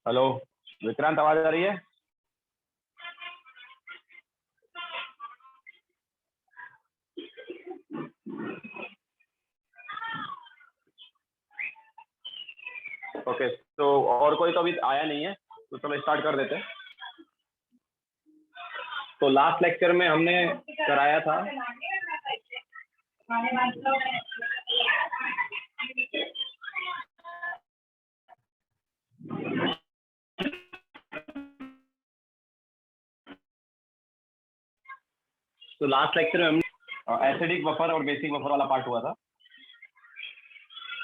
Hello Vikrant, आवाज आ रही है? ओके, तो और कोई तो अभी आया नहीं है, तो चलो स्टार्ट कर देते हैं। तो लास्ट लेक्चर में हमने कराया था तो लास्ट लेक्चर में हमने एसिडिक बफर और बेसिक बफर वाला पार्ट हुआ था।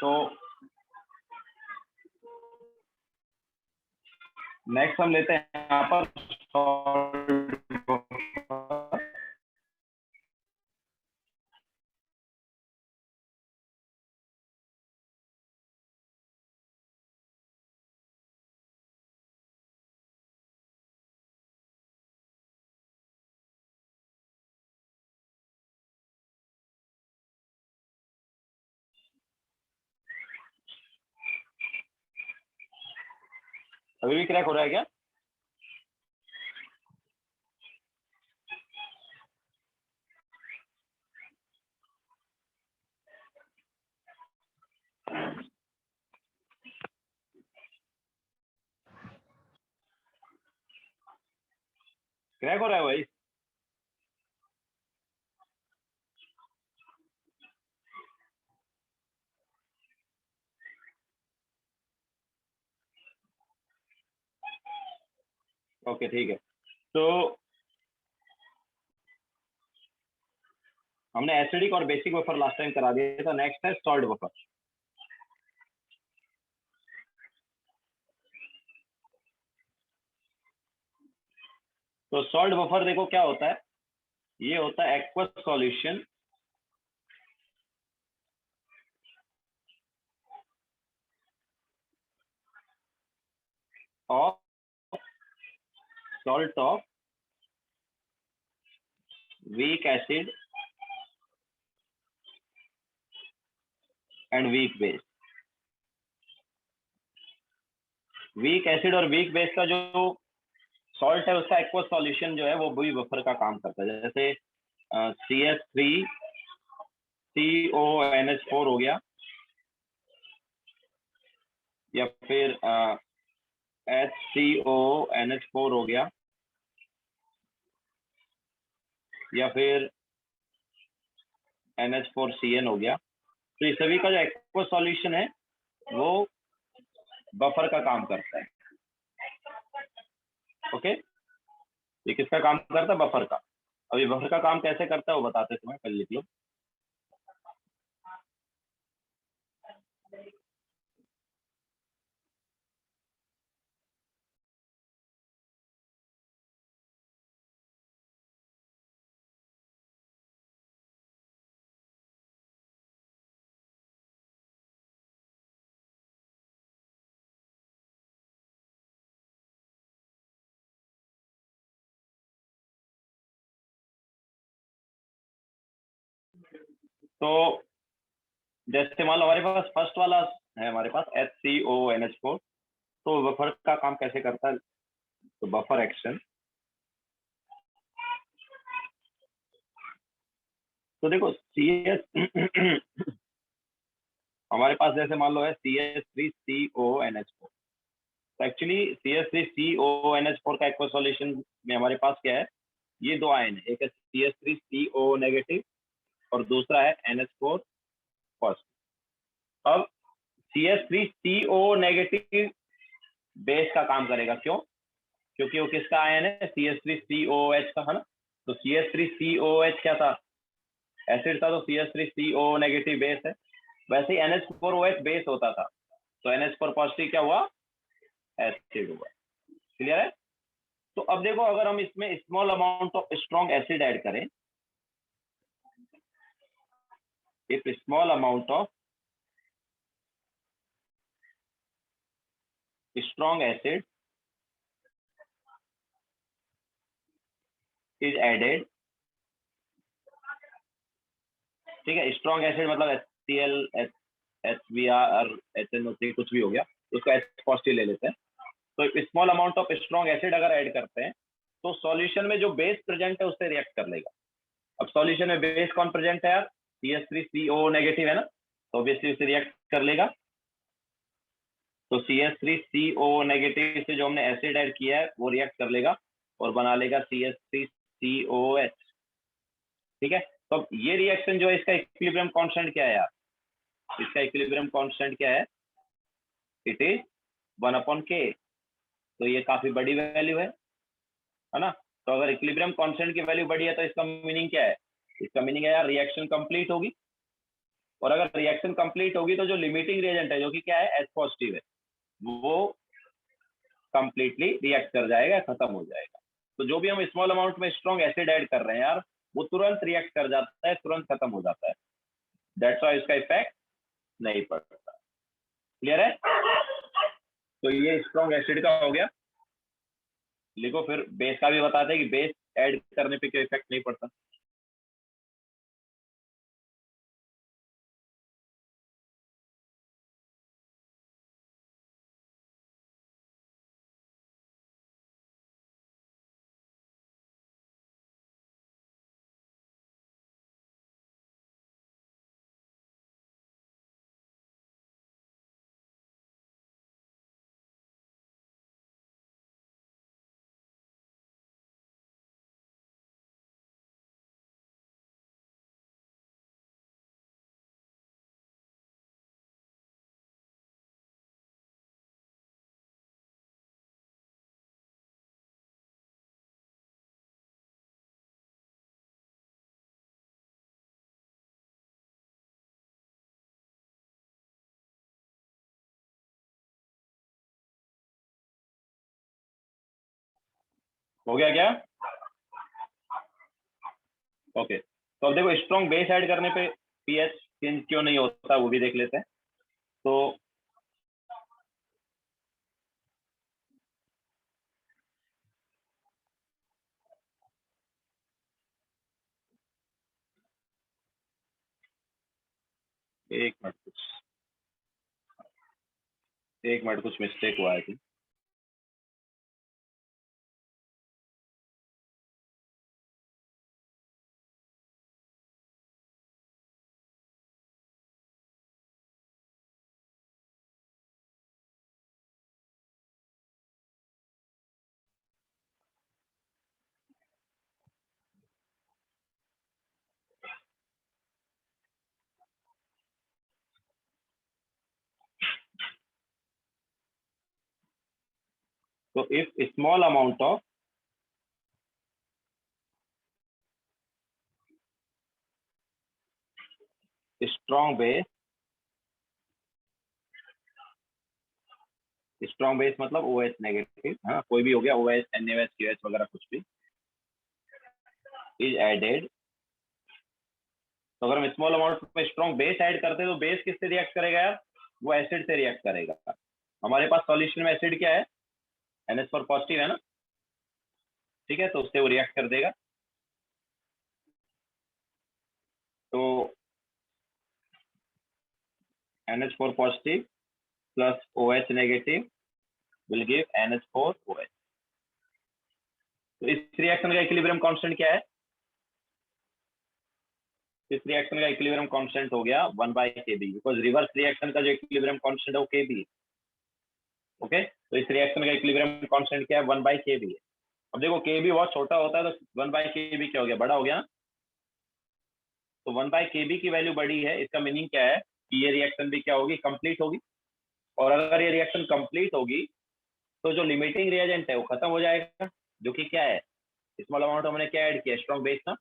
तो नेक्स्ट हम लेते हैं यहाँ पर सॉल्ट बफर। अभी भी क्रैक हो रहा है क्या? क्रैक हो रहा है भाई? ओके ठीक है। तो हमने एसिडिक और बेसिक बफर लास्ट टाइम करा दिया था। नेक्स्ट है सॉल्ट बफर। तो सॉल्ट बफर देखो क्या होता है। ये होता है aqueous solution of salt of weak acid and weak base। Weak acid और वीक बेस का जो सॉल्ट है उसका एक्वस सॉल्यूशन जो है वो वही बफर का काम करता है। जैसे CH3CONH4 हो गया, या फिर HCONH4 हो गया, या फिर NH4CN हो गया। तो इस सभी का जो एक्वस सॉल्यूशन है वो बफर का काम करता है। ओके, ये किसका काम करता है? बफर का। अब ये बफर का काम कैसे करता है वो बताते हैं तुम्हें, पहले लिख लो। तो जैसे मान लो हमारे पास फर्स्ट वाला है, हमारे पास HCONH4। तो बफर का काम कैसे करता है? तो बफर एक्शन, तो देखो CS हमारे पास जैसे मान लो है CH3CONH4। तो एक्चुअली CH3CONH4 का एक्वा सॉल्यूशन में हमारे पास क्या है? ये दो आयन है, एक है CH3CO नेगेटिव और दूसरा है NH4 पॉजिटिव। अब CH3CO नेगेटिव बेस का काम करेगा। क्यों? क्योंकि वो किसका आयन है? CH3COH का, है ना। तो CH3COH क्या था? एसिड था। तो CH3CO नेगेटिव बेस है। वैसे ही NH4OH बेस होता था, तो NH4 पॉजिटिव क्या हुआ? एसिड हुआ। क्लियर है? तो अब देखो, अगर हम इसमें small amount of strong acid add करें, if small amount of strong acid is added, ठीक है। स्ट्रॉन्ग एसिड मतलब HCl, HBr, HNO3 कुछ भी हो गया, उसका H पॉजिटिव ले लेते हैं। तो small amount of strong acid अगर ऐड करते हैं तो सॉल्यूशन में जो बेस प्रेजेंट है उससे रिएक्ट कर लेगा। अब सॉल्यूशन में बेस कौन प्रेजेंट है यार, CH3CO नेगेटिव है ना, तो ऑब्वियसली उससे रिएक्ट कर लेगा। तो CH3CO नेगेटिव से जो हमने एसिड ऐड किया है वो रिएक्ट कर लेगा और बना लेगा CH3COH। ठीक है, तो अब ये रिएक्शन जो है इसका इक्विलिब्रियम कांस्टेंट क्या है यार, इसका इक्विलिब्रियम कांस्टेंट क्या है, इट इज 1/K। तो ये काफी बड़ी वैल्यू है ना। तो अगर इक्विलिब्रियम कांस्टेंट की वैल्यू बड़ी है तो इसका मीनिंग क्या है, इसका मीनिंग है यार रिएक्शन कंप्लीट होगी। और अगर रिएक्शन कंप्लीट होगी तो जो लिमिटिंग रिएजेंट है जो कि क्या है H पॉजिटिव है, वो कंप्लीटली रिएक्ट कर जाएगा, खत्म हो जाएगा। तो जो भी हम स्मॉल अमाउंट में स्ट्रॉन्ग एसिड ऐड कर रहे हैं यार वो तुरंत रिएक्ट कर जाता है, तुरंत खत्म हो जाता है। दैट्स व्हाई इसका इफेक्ट नहीं पड़ता। क्लियर है? तो ये स्ट्रॉन्ग एसिड का हो गया। लिखो फिर बेस का भी बताते हैं कि बेस ऐड करने पे कोई इफेक्ट नहीं पड़ता। हो गया क्या? ओके, तो अब देखो स्ट्रॉन्ग बेस ऐड करने पे पीएच चेंज क्यों नहीं होता वो भी देख लेते हैं। तो एक मिनट कुछ मिस्टेक हुआ है थी। तो if small amount of strong base, strong base मतलब OH नेगेटिव, हाँ कोई भी हो गया, OH NaOH QH वगैरह कुछ भी, इज एडेड। तो अगर हम स्मॉल अमाउंट में स्ट्रॉन्ग बेस ऐड करते हैं तो बेस किससे रिएक्ट करेगा यार, वो एसिड से रिएक्ट करेगा। हमारे पास सॉल्यूशन में एसिड क्या है, NH4 पॉजिटिव है ना, ठीक है, तो उससे वो रिएक्ट कर देगा। तो NH4 positive plus OH negative will give NH4OH। तो इस रिएक्शन का इक्विलिब्रियम कांस्टेंट क्या है, इस रिएक्शन का इक्विलिब्रियम कांस्टेंट हो गया 1/Kb, बिकॉज रिवर्स रिएक्शन का जो इक्विलिब्रियम कांस्टेंट है वो Kb है। ओके, तो इस रिएक्शन का इक्विलिब्रियम कांस्टेंट क्या है, 1/Kb है। अब देखो Kb बहुत छोटा होता है तो 1/Kb क्या हो गया, बड़ा हो गया। तो 1/Kb की वैल्यू बड़ी है, इसका मीनिंग क्या है कि ये रिएक्शन भी क्या होगी, कंप्लीट होगी। और अगर ये रिएक्शन कंप्लीट होगी तो जो लिमिटिंग रिएजेंट है वो खत्म हो जाएगा, जो कि क्या है, स्मॉल अमाउंट हमने क्या ऐड किया, स्ट्रॉन्ग बेस ना,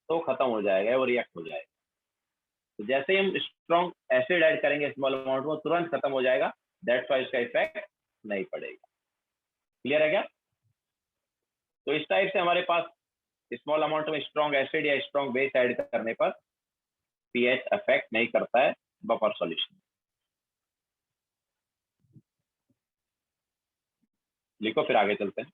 तो खत्म हो जाएगा, वो रिएक्ट हो जाएगा। तो जैसे ही हम स्ट्रॉन्ग एसिड ऐड करेंगे स्मॉल अमाउंट में तुरंत खत्म हो जाएगा, दैट्स व्हाई इसका इफेक्ट नहीं पड़ेगा। क्लियर है क्या? तो इस टाइप से हमारे पास स्मॉल अमाउंट में स्ट्रॉन्ग एसिड या स्ट्रॉन्ग बेस ऐड करने पर पीएच अफेक्ट नहीं करता है बफर सॉल्यूशन। लिखो फिर आगे चलते हैं।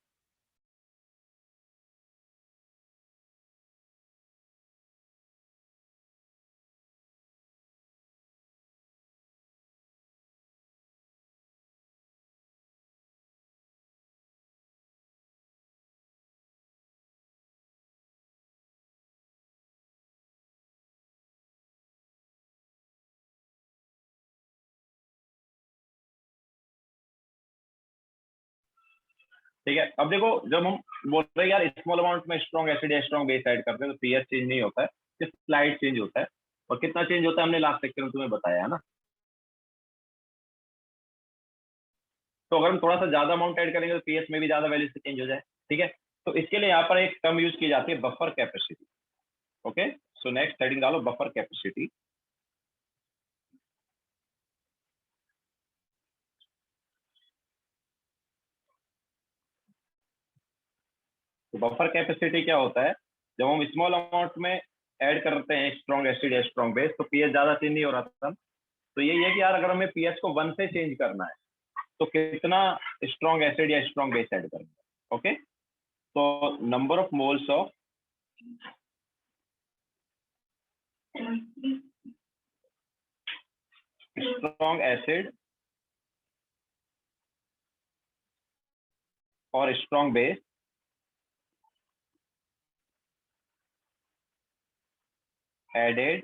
ठीक है। अब देखो जब हम बोल रहे हैं यार स्मॉल अमाउंट में स्ट्रॉन्ग एसिड या स्ट्रॉन्ग बेस ऐड करते हैं तो पीएच चेंज नहीं होता है, सिर्फ स्लाइड चेंज होता है। और कितना चेंज होता है हमने लास्ट लेक्चर में तुम्हें बताया है ना। तो अगर हम थोड़ा सा ज्यादा अमाउंट ऐड करेंगे तो पीएच में भी ज्यादा वैल्यू से चेंज हो जाए। ठीक है, तो इसके लिए यहाँ पर एक टर्म यूज की जाती है buffer capacity. Okay, so next heading डालो बफर कैपेसिटी। तो बफर कैपेसिटी क्या होता है, जब हम स्मॉल अमाउंट में ऐड करते हैं स्ट्रॉन्ग एसिड या स्ट्रॉन्ग बेस तो पीएच ज्यादा चेंज नहीं हो रहा था। तो यही है कि यार अगर हमें पीएच को 1 से चेंज करना है तो कितना स्ट्रॉन्ग एसिड या स्ट्रॉन्ग बेस ऐड करेंगे। ओके, तो number of moles of strong acid और strong base added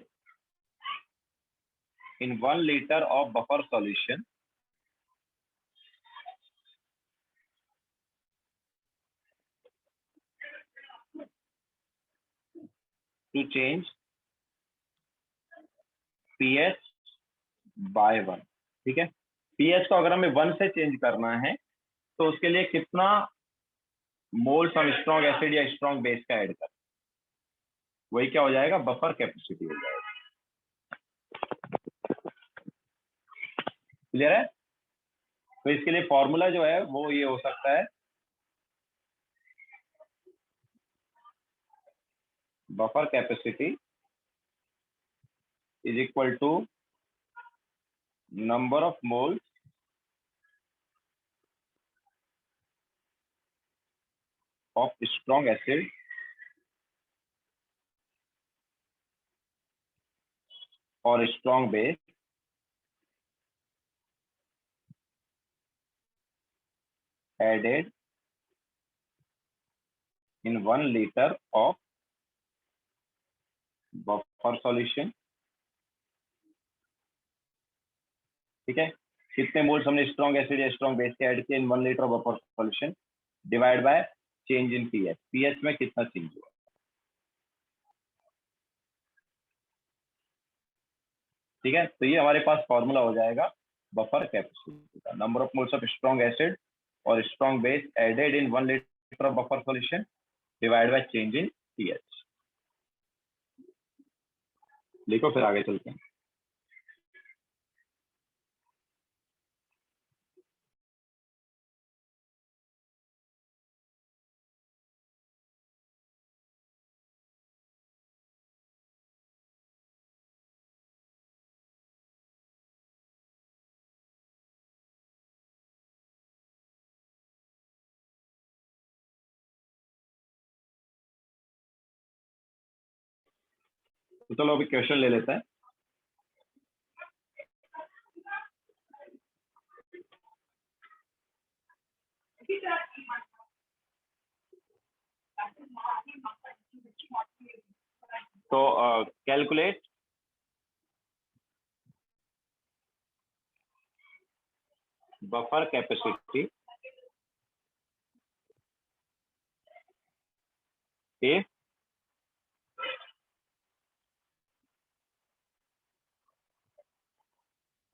in 1 liter of buffer solution to change pH by 1। ठीक है, pH को अगर हमें 1 से चेंज करना है तो उसके लिए कितना मोल्स हम स्ट्रॉन्ग एसिड या स्ट्रॉन्ग बेस का ऐड करें, वही क्या हो जाएगा, बफर कैपेसिटी हो जाएगा। क्लियर है। तो इसके लिए फॉर्मूला जो है वो ये हो सकता है, buffer capacity is equal to number of moles of strong acid और strong base added in 1 liter of buffer solution. ठीक है, कितने मोल्स हमने स्ट्रॉन्ग एसिड या स्ट्रॉन्ग बेस के ऐड किए in 1 litre of buffer solution divide by change in pH, pH में कितना चेंज हुआ। ठीक है, तो ये हमारे पास फॉर्मूला हो जाएगा बफर कैपेसिटी का, number of moles of strong acid और strong base added in 1 litre of buffer solution divide by change in pH. लिखो फिर आगे चलते हैं। तो चलो अभी क्वेश्चन ले लेते हैं। तो calculate buffer capacity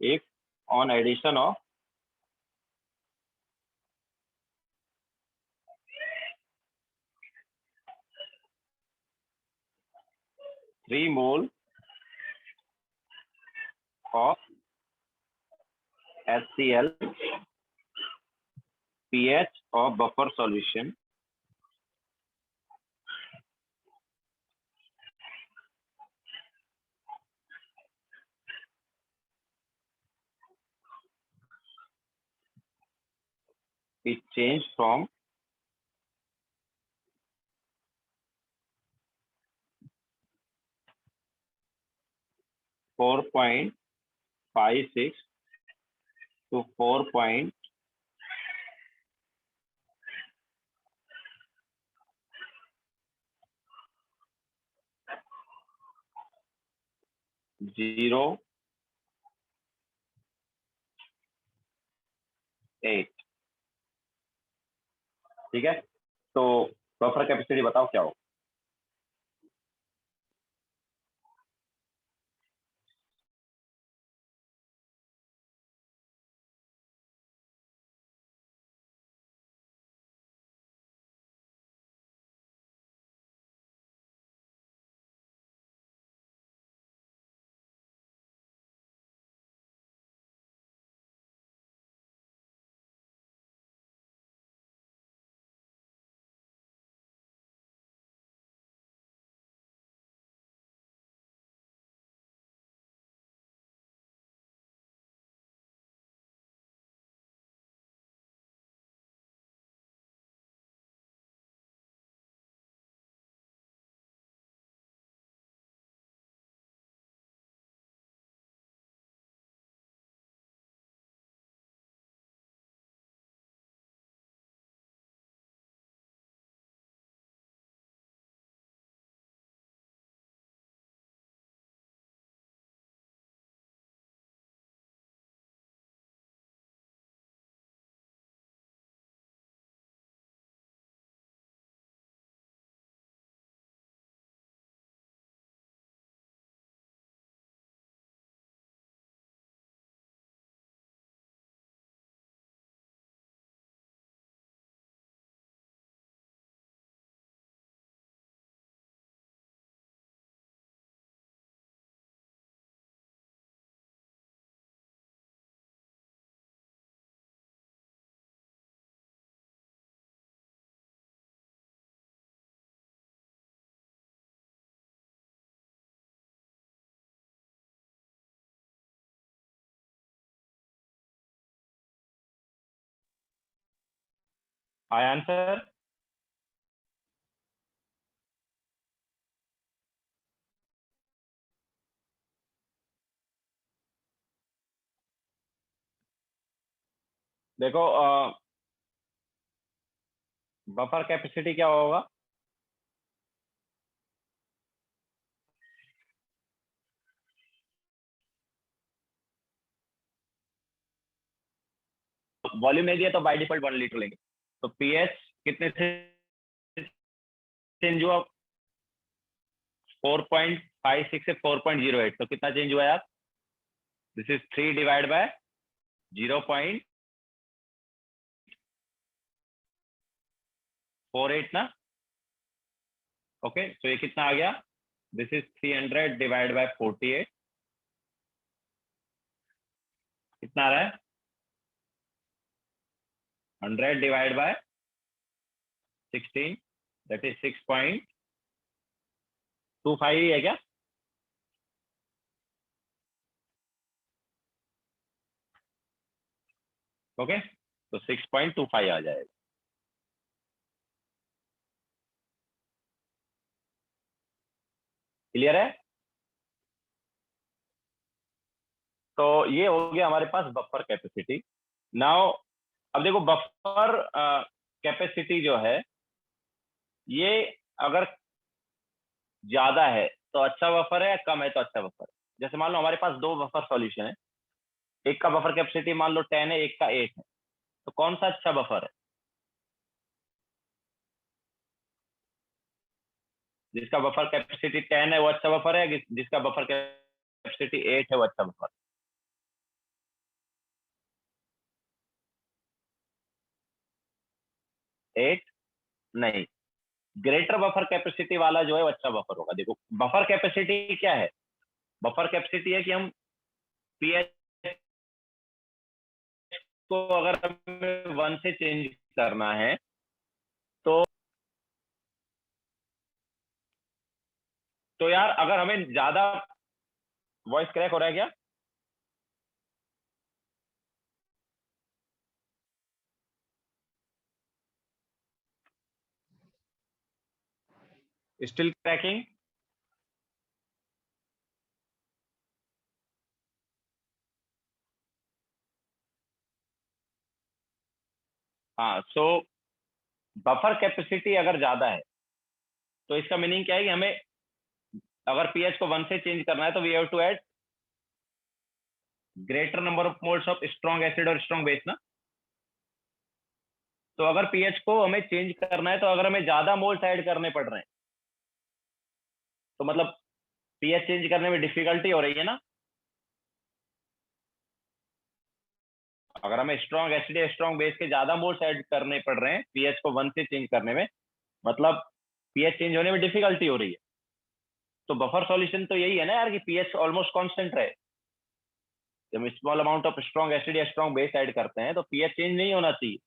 if on addition of 3 mole of HCl pH of buffer solution is changed from 4.56 to 4.0 8। ठीक है, तो बफर कैपेसिटी बताओ क्या हो। I answer. देखो बफर कैपेसिटी क्या होगा, वॉल्यूम नहीं दिया तो बाय डिफॉल्ट 1 लीटर लेंगे, तो पीएच कितने से चेंज हुआ, 4.56 से 4.08, तो कितना चेंज हुआ यार, दिस इज 3 डिवाइड बाय 0.48 ना। ओके, तो ये कितना आ गया, दिस इज 300 डिवाइड बाय 48, कितना आ रहा है, 100 डिवाइड बाय 16, दैट इज 6.25 ही है क्या। ओके, तो 6.25 आ जाएगा। क्लियर है, तो ये हो गया हमारे पास बफर कैपेसिटी। नाउ अब देखो बफर कैपेसिटी जो है, ये अगर ज्यादा है तो अच्छा बफर है, कम है तो अच्छा बफर है। जैसे मान लो हमारे पास दो बफर सॉल्यूशन है, एक का बफर कैपेसिटी मान लो 10 है, एक का 8 है, तो कौन सा अच्छा बफर है, जिसका बफर कैपेसिटी 10 है वो अच्छा बफर है, जिसका बफर कैपेसिटी 8 है वो अच्छा बफर। 8 नहीं, ग्रेटर बफर कैपेसिटी वाला जो है वो अच्छा बफर होगा। देखो बफर कैपेसिटी क्या है, बफर कैपेसिटी है कि हम पीएच को अगर हमें 1 से चेंज करना है तो यार अगर हमें ज्यादा, वॉइस क्रैक हो रहा है क्या, स्टिल क्रैकिंग। हाँ, सो बफर कैपेसिटी अगर ज्यादा है तो इसका मीनिंग क्या है कि हमें अगर पीएच को 1 से चेंज करना है तो we have to add greater number of moles of strong acid और स्ट्रॉन्ग बेस ना। तो अगर पीएच को हमें चेंज करना है, तो अगर हमें ज्यादा मोल्स ऐड करने पड़ रहे हैं, तो मतलब पीएच चेंज करने में डिफिकल्टी हो रही है ना। अगर हमें स्ट्रॉन्ग एसिड या स्ट्रॉन्ग बेस के ज्यादा मोल्स ऐड करने पड़ रहे हैं पीएच को 1 से चेंज करने में, मतलब पीएच चेंज होने में डिफिकल्टी हो रही है, तो बफर सॉल्यूशन तो यही है ना यार कि पीएच ऑलमोस्ट कांस्टेंट रहे। जब small amount of strong acid या स्ट्रॉन्ग बेस ऐड करते हैं तो पीएच चेंज नहीं होना चाहिए,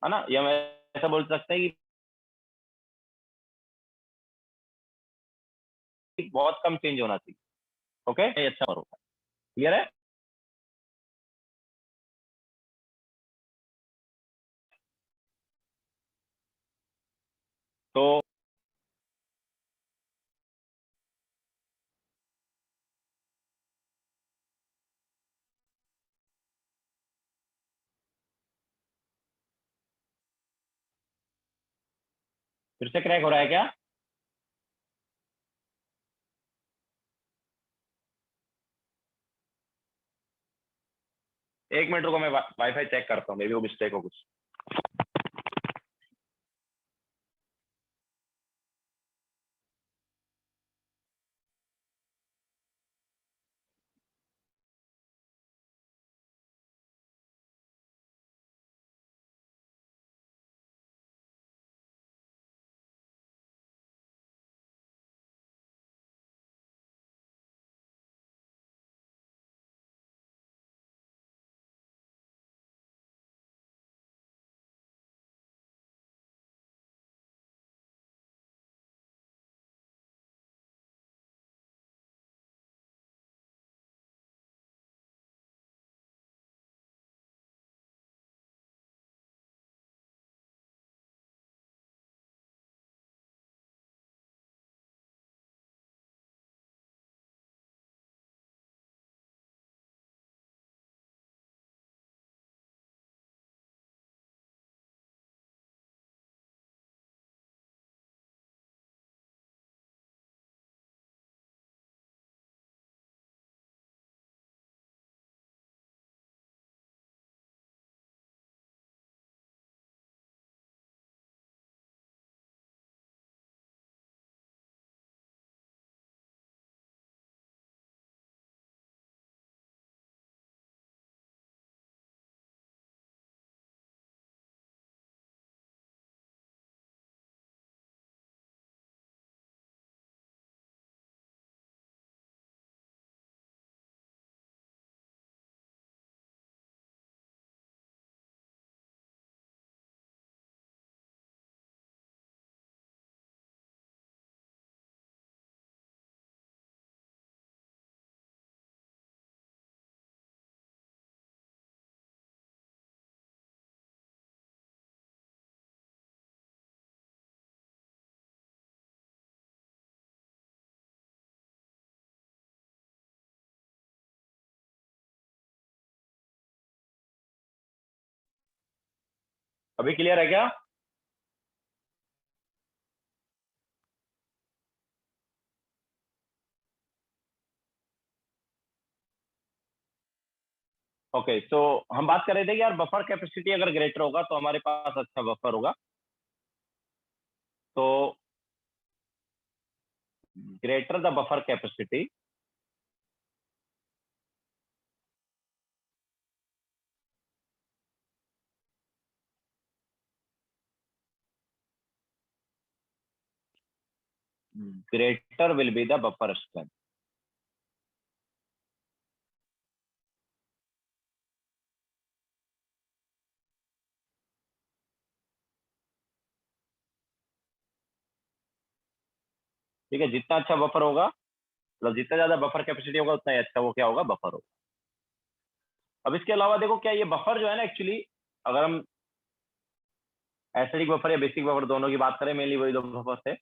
है ना। या हम ऐसा बोल सकते हैं कि बहुत कम चेंज होना चाहिए। ओके, ये अच्छा होगा। क्लियर है। तो फिर से क्रैक हो रहा है क्या? एक मिनट रुको, मैं वाईफाई चेक करता हूँ, मे बी वो मिस्टेक हो कुछ। अभी क्लियर है क्या? ओके, तो हम बात कर रहे थे कि यार बफर कैपेसिटी अगर ग्रेटर होगा तो हमारे पास अच्छा बफर होगा। तो greater the buffer capacity, greater will be the buffer strength। ठीक है, जितना अच्छा बफर होगा, मतलब जितना ज्यादा बफर कैपेसिटी होगा उतना ही अच्छा वो क्या होगा, बफर होगा। अब इसके अलावा देखो, क्या ये बफर जो है ना, एक्चुअली अगर हम एसिडिक बफर या बेसिक बफर दोनों की बात करें, मेनली वही दो बफर थे,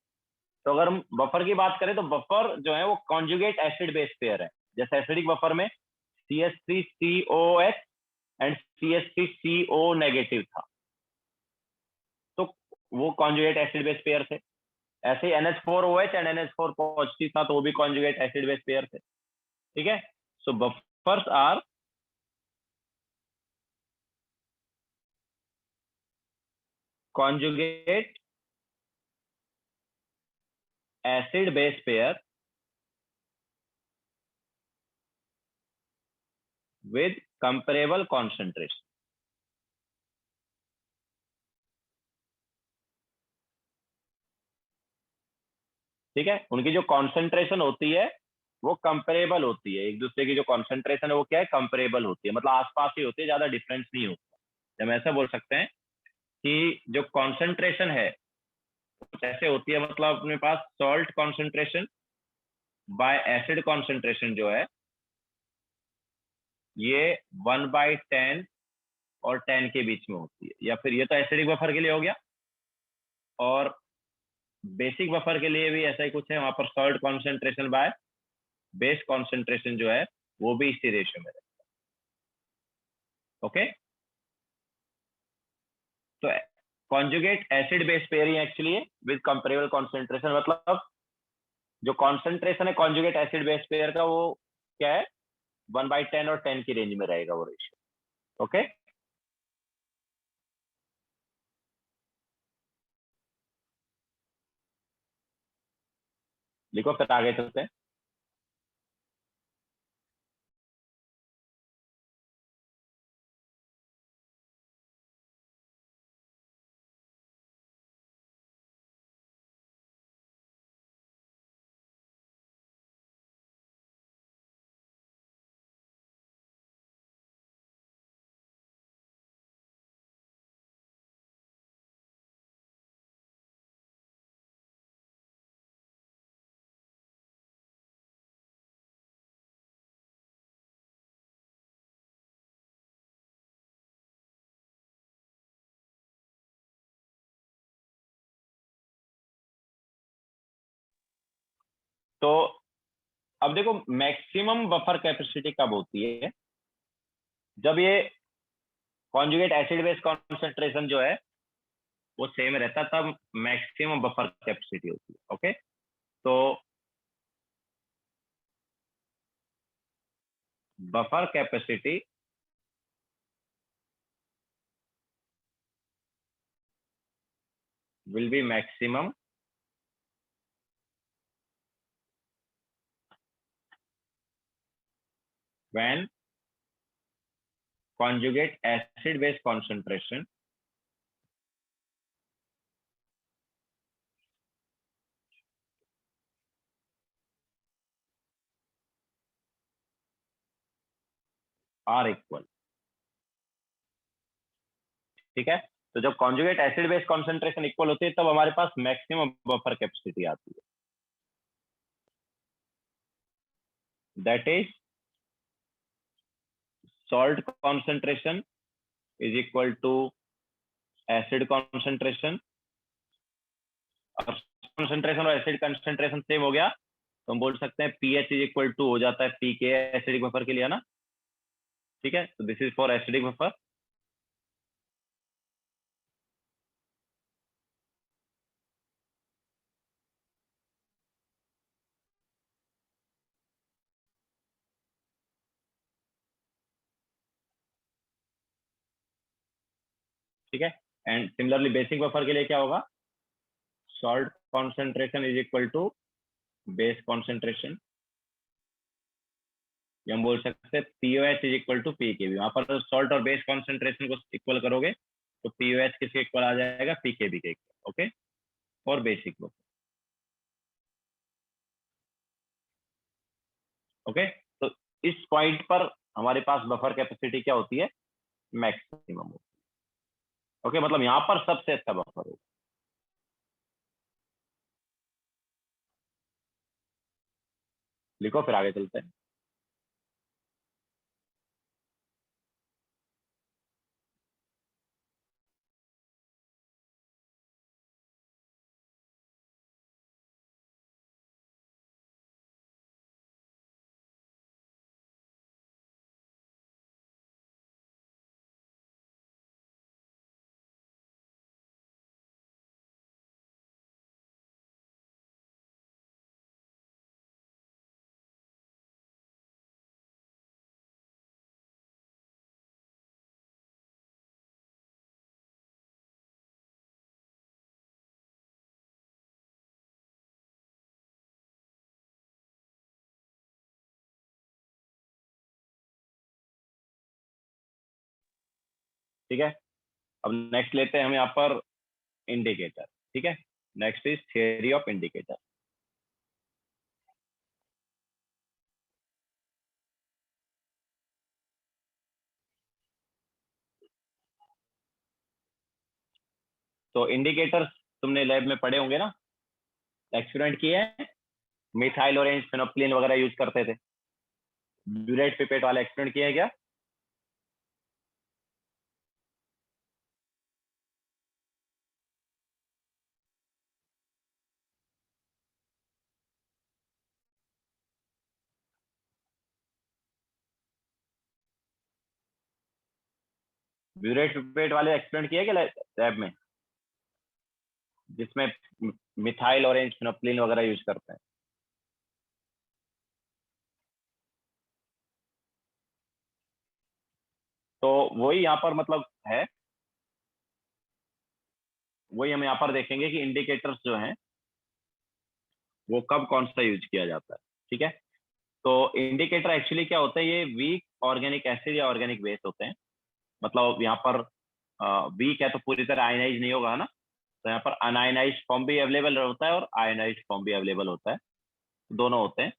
तो अगर हम बफर की बात करें तो बफर जो है वो कॉन्जुगेट एसिड बेस पेयर है। जैसे एसिडिक बफर में CH3COH एंड CH3CO नेगेटिव था, तो वो कॉन्जुगेट एसिड बेस पेयर थे। ऐसे ही NH4OH एंड NH4 पॉजिटिव था, तो वो भी कॉन्जुगेट एसिड बेस पेयर थे। ठीक है, so buffers are conjugate acid base pair with comparable concentration. ठीक है, उनकी जो कॉन्सेंट्रेशन होती है वो कंपेरेबल होती है, एक दूसरे की जो कॉन्सेंट्रेशन है वो क्या है, कंपेरेबल होती है, मतलब आसपास ही होती है, ज्यादा डिफरेंस नहीं होता। हम ऐसा बोल सकते हैं कि जो कॉन्सेंट्रेशन है कुछ ऐसे होती है, मतलब अपने पास salt concentration by acid concentration जो है ये 1/10 और 10 के बीच में होती है, या फिर ये तो एसिडिक बफर के लिए हो गया, और बेसिक बफर के लिए भी ऐसा ही कुछ है, वहां पर salt concentration by base concentration जो है वो भी इसी रेशियो में रहता है। ओके, तो conjugate acid base pairing actually with comparable concentration, मतलब जो कॉन्सेंट्रेशन है कॉन्जुगेट एसिड बेस पेयर का वो क्या है, 1/10 और 10 की रेंज में रहेगा वो रेशियो। ओके, लिखो फिर आगे चलते हैं। तो अब देखो मैक्सिमम बफर कैपेसिटी कब होती है, जब ये कॉन्जुगेट एसिड बेस कॉन्सेंट्रेशन जो है वो सेम रहता, तब मैक्सिमम बफर कैपेसिटी होती है। ओके, तो buffer capacity will be maximum when conjugate acid base concentration are equal। ठीक है, तो जब conjugate acid base concentration equal होती है तब हमारे पास मैक्सिमम बफर कैपेसिटी आती है, that is salt concentration is equal to acid concentration, और कॉन्सेंट्रेशन और एसिड कंसेंट्रेशन सेम हो गया तो हम बोल सकते हैं पीएच इज इक्वल टू हो जाता है पी के, एसिडिक बफर के लिए ना। ठीक है, तो this is for acidic buffer. ठीक है, एंड सिमिलरली बेसिक बफर के लिए क्या होगा, salt concentration is equal to base concentration, या हम बोल सकते हैं pOH is equal to P K B. वहां पर सॉल्ट और बेस कॉन्सेंट्रेशन को इक्वल करोगे तो पीओएच किसके इक्वल आ जाएगा, पी के बी के इक्वल। ओके, और बेसिक बफर। ओके, तो इस पॉइंट पर हमारे पास बफर कैपेसिटी क्या होती है, मैक्सिमम होती है। ओके, मतलब यहाँ पर सबसे अच्छा बफर होगा। लिखो फिर आगे चलते हैं। ठीक है, अब नेक्स्ट लेते हैं हम यहाँ पर इंडिकेटर। ठीक है, next is theory of indicator. तो इंडिकेटर्स तुमने लैब में पढ़े होंगे ना, एक्सपेरिमेंट किए हैं, मिथाइल ऑरेंज फेनोप्लिन वगैरह यूज करते थे, ब्यूरेट पिपेट वाला एक्सपेरिमेंट किया है क्या? ब्यूरेट पिपेट वाले एक्सपेरिमेंट किए क्या लैब में, जिसमें मिथाइल ऑरेंज फेनोप्लिन वगैरह यूज करते हैं? तो वही यहाँ पर मतलब है, वही हम यहाँ पर देखेंगे कि इंडिकेटर्स जो हैं वो कब कौन सा यूज किया जाता है। ठीक है, तो इंडिकेटर एक्चुअली क्या होता है, ये वीक ऑर्गेनिक एसिड या ऑर्गेनिक बेस होते हैं। मतलब यहाँ पर वीक है तो पूरी तरह आयनाइज नहीं होगा, है ना, तो यहाँ पर अनआयनाइज्ड फॉर्म भी अवेलेबल होता है और आयनाइज्ड फॉर्म भी अवेलेबल होता है, दोनों होते हैं,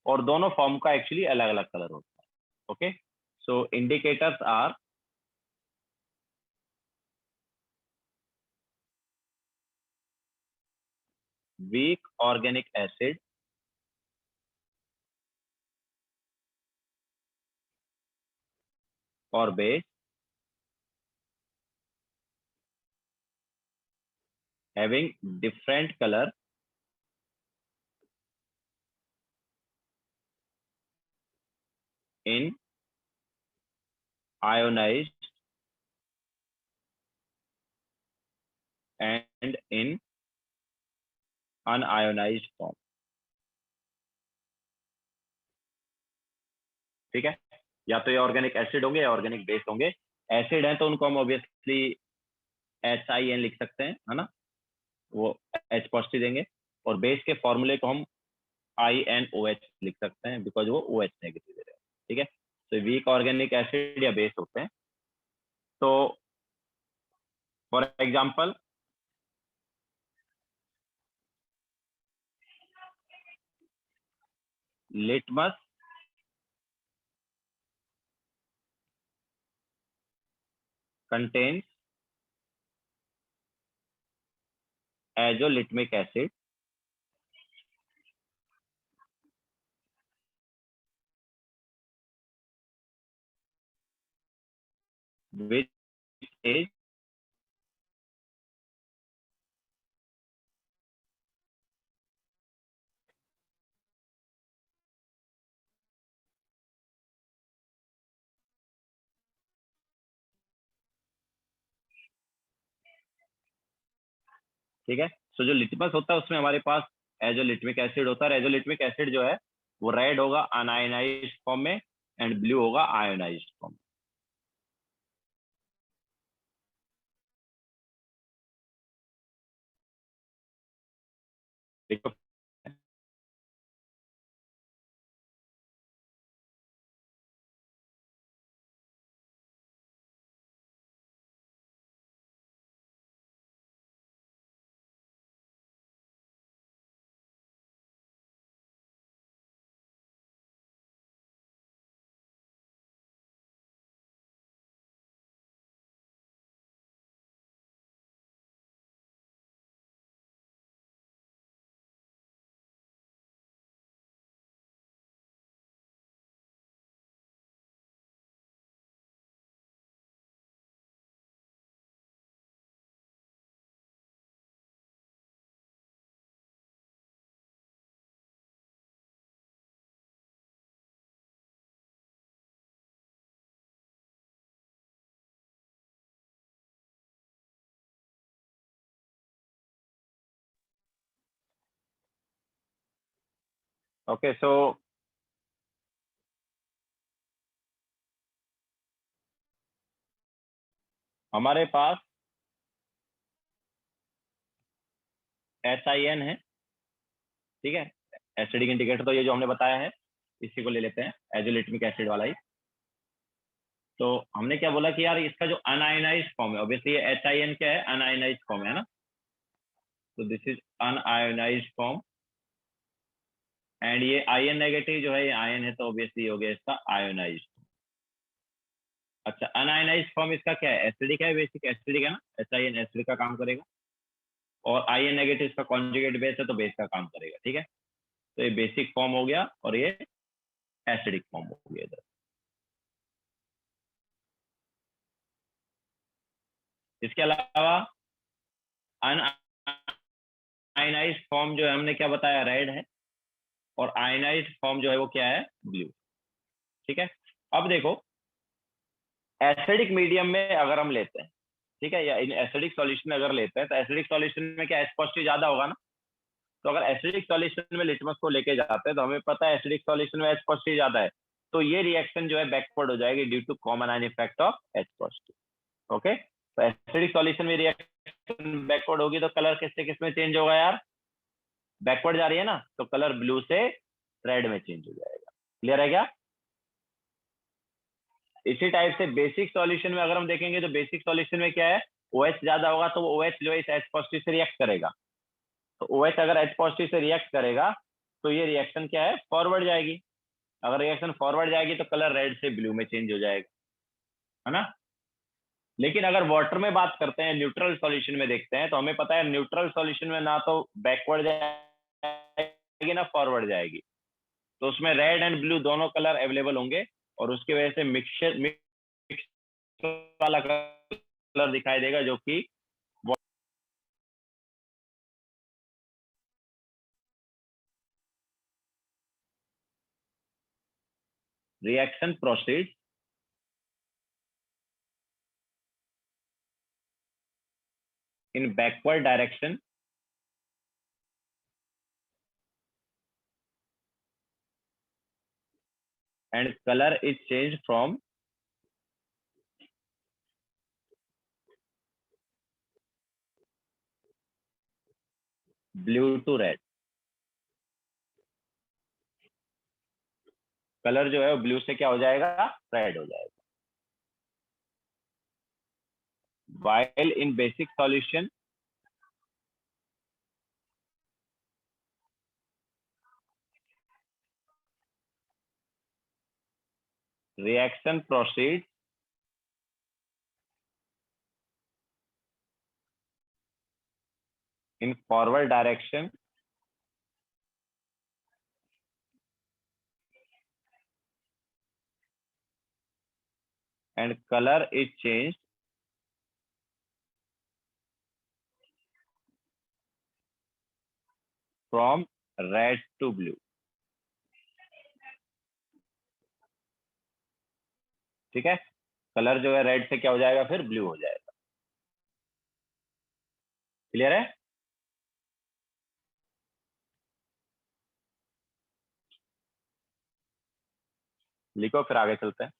और दोनों फॉर्म का एक्चुअली अलग अलग कलर होता है। Okay, so indicators are weak organic acid or base having different color in ionized and in unionized form। ठीक है, या तो ये ऑर्गेनिक एसिड होंगे या ऑर्गेनिक बेस होंगे। एसिड है तो उनको हम ऑब्वियसली HIN लिख सकते हैं, है ना, वो H पॉजिटिव देंगे, और बेस के फॉर्मूले को हम INOH लिख सकते हैं, बिकॉज वो OH नेगेटिव दे रहे हैं। ठीक है, तो वीक ऑर्गेनिक एसिड या बेस होते हैं। तो for example litmus contains azollitmic acid which is ठीक है, सो जो लिटमस होता है उसमें हमारे पास एजोलिटमिक एसिड होता है। एजोलिटमिक एसिड जो है वो रेड होगा अनआयनाइज्ड फॉर्म में एंड ब्लू होगा आयोनाइज्ड फॉर्म में। देखो, ओके, सो हमारे पास SIN है। ठीक है, एसिडिक इंडिकेटर तो ये जो हमने बताया है, इसी को ले लेते हैं, एजोलिटमिक एसिड वाला ही। तो हमने क्या बोला कि यार इसका जो अनआयोनाइज्ड फॉर्म है, ऑब्वियसली ये HIN क्या है, अनआयोनाइज्ड फॉर्म है ना, तो this is unionised form, and ये आयन नेगेटिव जो है ये आयन है, तो ऑब्वियसली हो गया इसका आयोनाइज्ड। अच्छा, अनआयोनाइज्ड फॉर्म इसका क्या है, एसिडिक है, बेसिक एसिडिक है ना, HIN एसिडिक का काम करेगा, और आयन नेगेटिव इसका कॉन्जुगेट बेस है तो बेस का काम करेगा, ठीक है। तो ये बेसिक फॉर्म हो गया और ये एसिडिक फॉर्म हो गया इधर। इसके अलावा अनआयनाइज्ड फॉर्म जो है हमने क्या बताया, रेड है, और आयनाइज्ड फॉर्म जो है वो क्या है, ब्लू, ठीक है। अब देखो एसिडिक मीडियम में अगर हम लेते हैं, ठीक है, या इन एसिडिक सॉल्यूशन में अगर लेते हैं, तो एसिडिक सॉल्यूशन में क्या H पॉजिटिव ज्यादा होगा ना, तो अगर एसिडिक सॉल्यूशन में लिटमस को लेके जाते हैं तो हमें पता है एसिडिक सॉल्यूशन में H पॉजिटिव ज्यादा है, तो ये रिएक्शन जो है बैकवर्ड हो जाएगी due to common ion effect of H positive. Okay, तो एसिडिक सॉल्यूशन में रिएक्शन बैकवर्ड होगी तो कलर किससे किस में चेंज होगा यार, बैकवर्ड जा रही है ना, तो कलर ब्लू से रेड में चेंज हो जाएगा। क्लियर है क्या? इसी टाइप से बेसिक सॉल्यूशन में अगर हम देखेंगे तो बेसिक सॉल्यूशन में क्या है, OH ज्यादा होगा तो वो OH जो है इस H पॉजिटिव से रिएक्ट करेगा, तो OH अगर H पॉजिटिव से रिएक्ट करेगा तो ये रिएक्शन क्या है, फॉरवर्ड जाएगी, अगर रिएक्शन फॉरवर्ड जाएगी तो कलर रेड से ब्लू में चेंज हो जाएगा, है ना। लेकिन अगर वाटर में बात करते हैं, न्यूट्रल सॉल्यूशन में देखते हैं, तो हमें पता है न्यूट्रल सॉल्यूशन में ना तो बैकवर्ड जाएगी ना फॉरवर्ड जाएगी, तो उसमें रेड एंड ब्लू दोनों कलर अवेलेबल होंगे, और उसकी वजह से मिक्स वाला कलर दिखाई देगा जो कि reaction proceeds in backward direction and color is changed from blue to red, colour जो है वो ब्लू से क्या हो जाएगा, रेड हो जाएगा। while in basic solution reaction proceeds in forward direction and color is changed from red to blue, ठीक है, कलर जो है रेड से क्या हो जाएगा, फिर ब्लू हो जाएगा। क्लियर है? लिखो फिर आगे चलते हैं।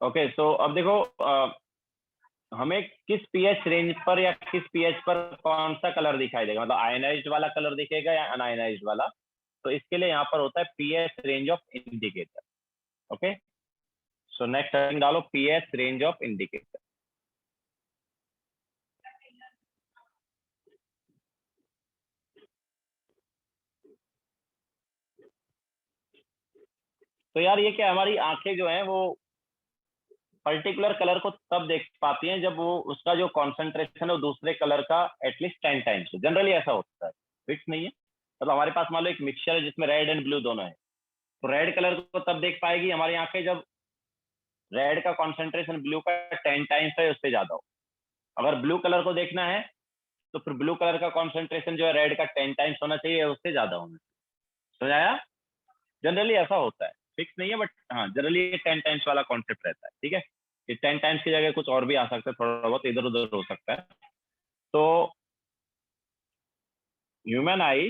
ओके, सो अब देखो हमें किस पीएच रेंज पर या किस पीएच पर कौन सा कलर दिखाई देगा, मतलब आयनाइज्ड वाला कलर दिखेगा या अनआयनाइज्ड वाला, तो इसके लिए यहाँ पर होता है pH range of indicator. Okay, so next heading डालो पीएच रेंज ऑफ इंडिकेटर। तो यार ये क्या, हमारी आंखें जो हैं वो पर्टिकुलर कलर को तब देख पाती हैं जब वो उसका जो कॉन्सेंट्रेशन है वो दूसरे कलर का एटलीस्ट 10 टाइम्स हो। जनरली ऐसा होता है, फिक्स नहीं है। मतलब हमारे पास मान लो एक मिक्सचर है जिसमें रेड एंड ब्लू दोनों है, तो रेड कलर को तब देख पाएगी हमारी आंखें जब रेड का कॉन्सेंट्रेशन ब्लू का 10 टाइम्स है, उससे ज्यादा हो। अगर ब्लू कलर को देखना है तो फिर ब्लू कलर का कॉन्सेंट्रेशन जो है रेड का 10 टाइम्स होना चाहिए, उससे ज्यादा होना चाहिए। समझ आया? जनरली ऐसा होता है, फिक्स नहीं है, बट हाँ जनरली ये 10 टाइम्स वाला कॉन्सेप्ट रहता है। ठीक है, ये 10 टाइम्स की जगह कुछ और भी आ सकता है, थोड़ा बहुत इधर उधर हो सकता है। तो human I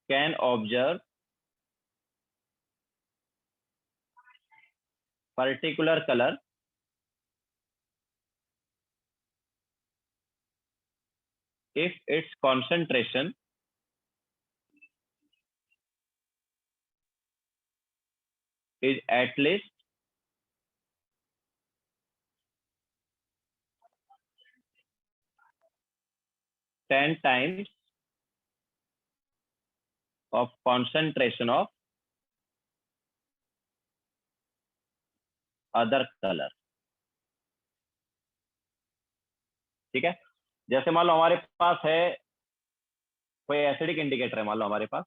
can observe particular colour if its concentration is at least 10 times of concentration of other color। ठीक है, जैसे मान लो हमारे पास है कोई एसिडिक इंडिकेटर है, मान लो हमारे पास,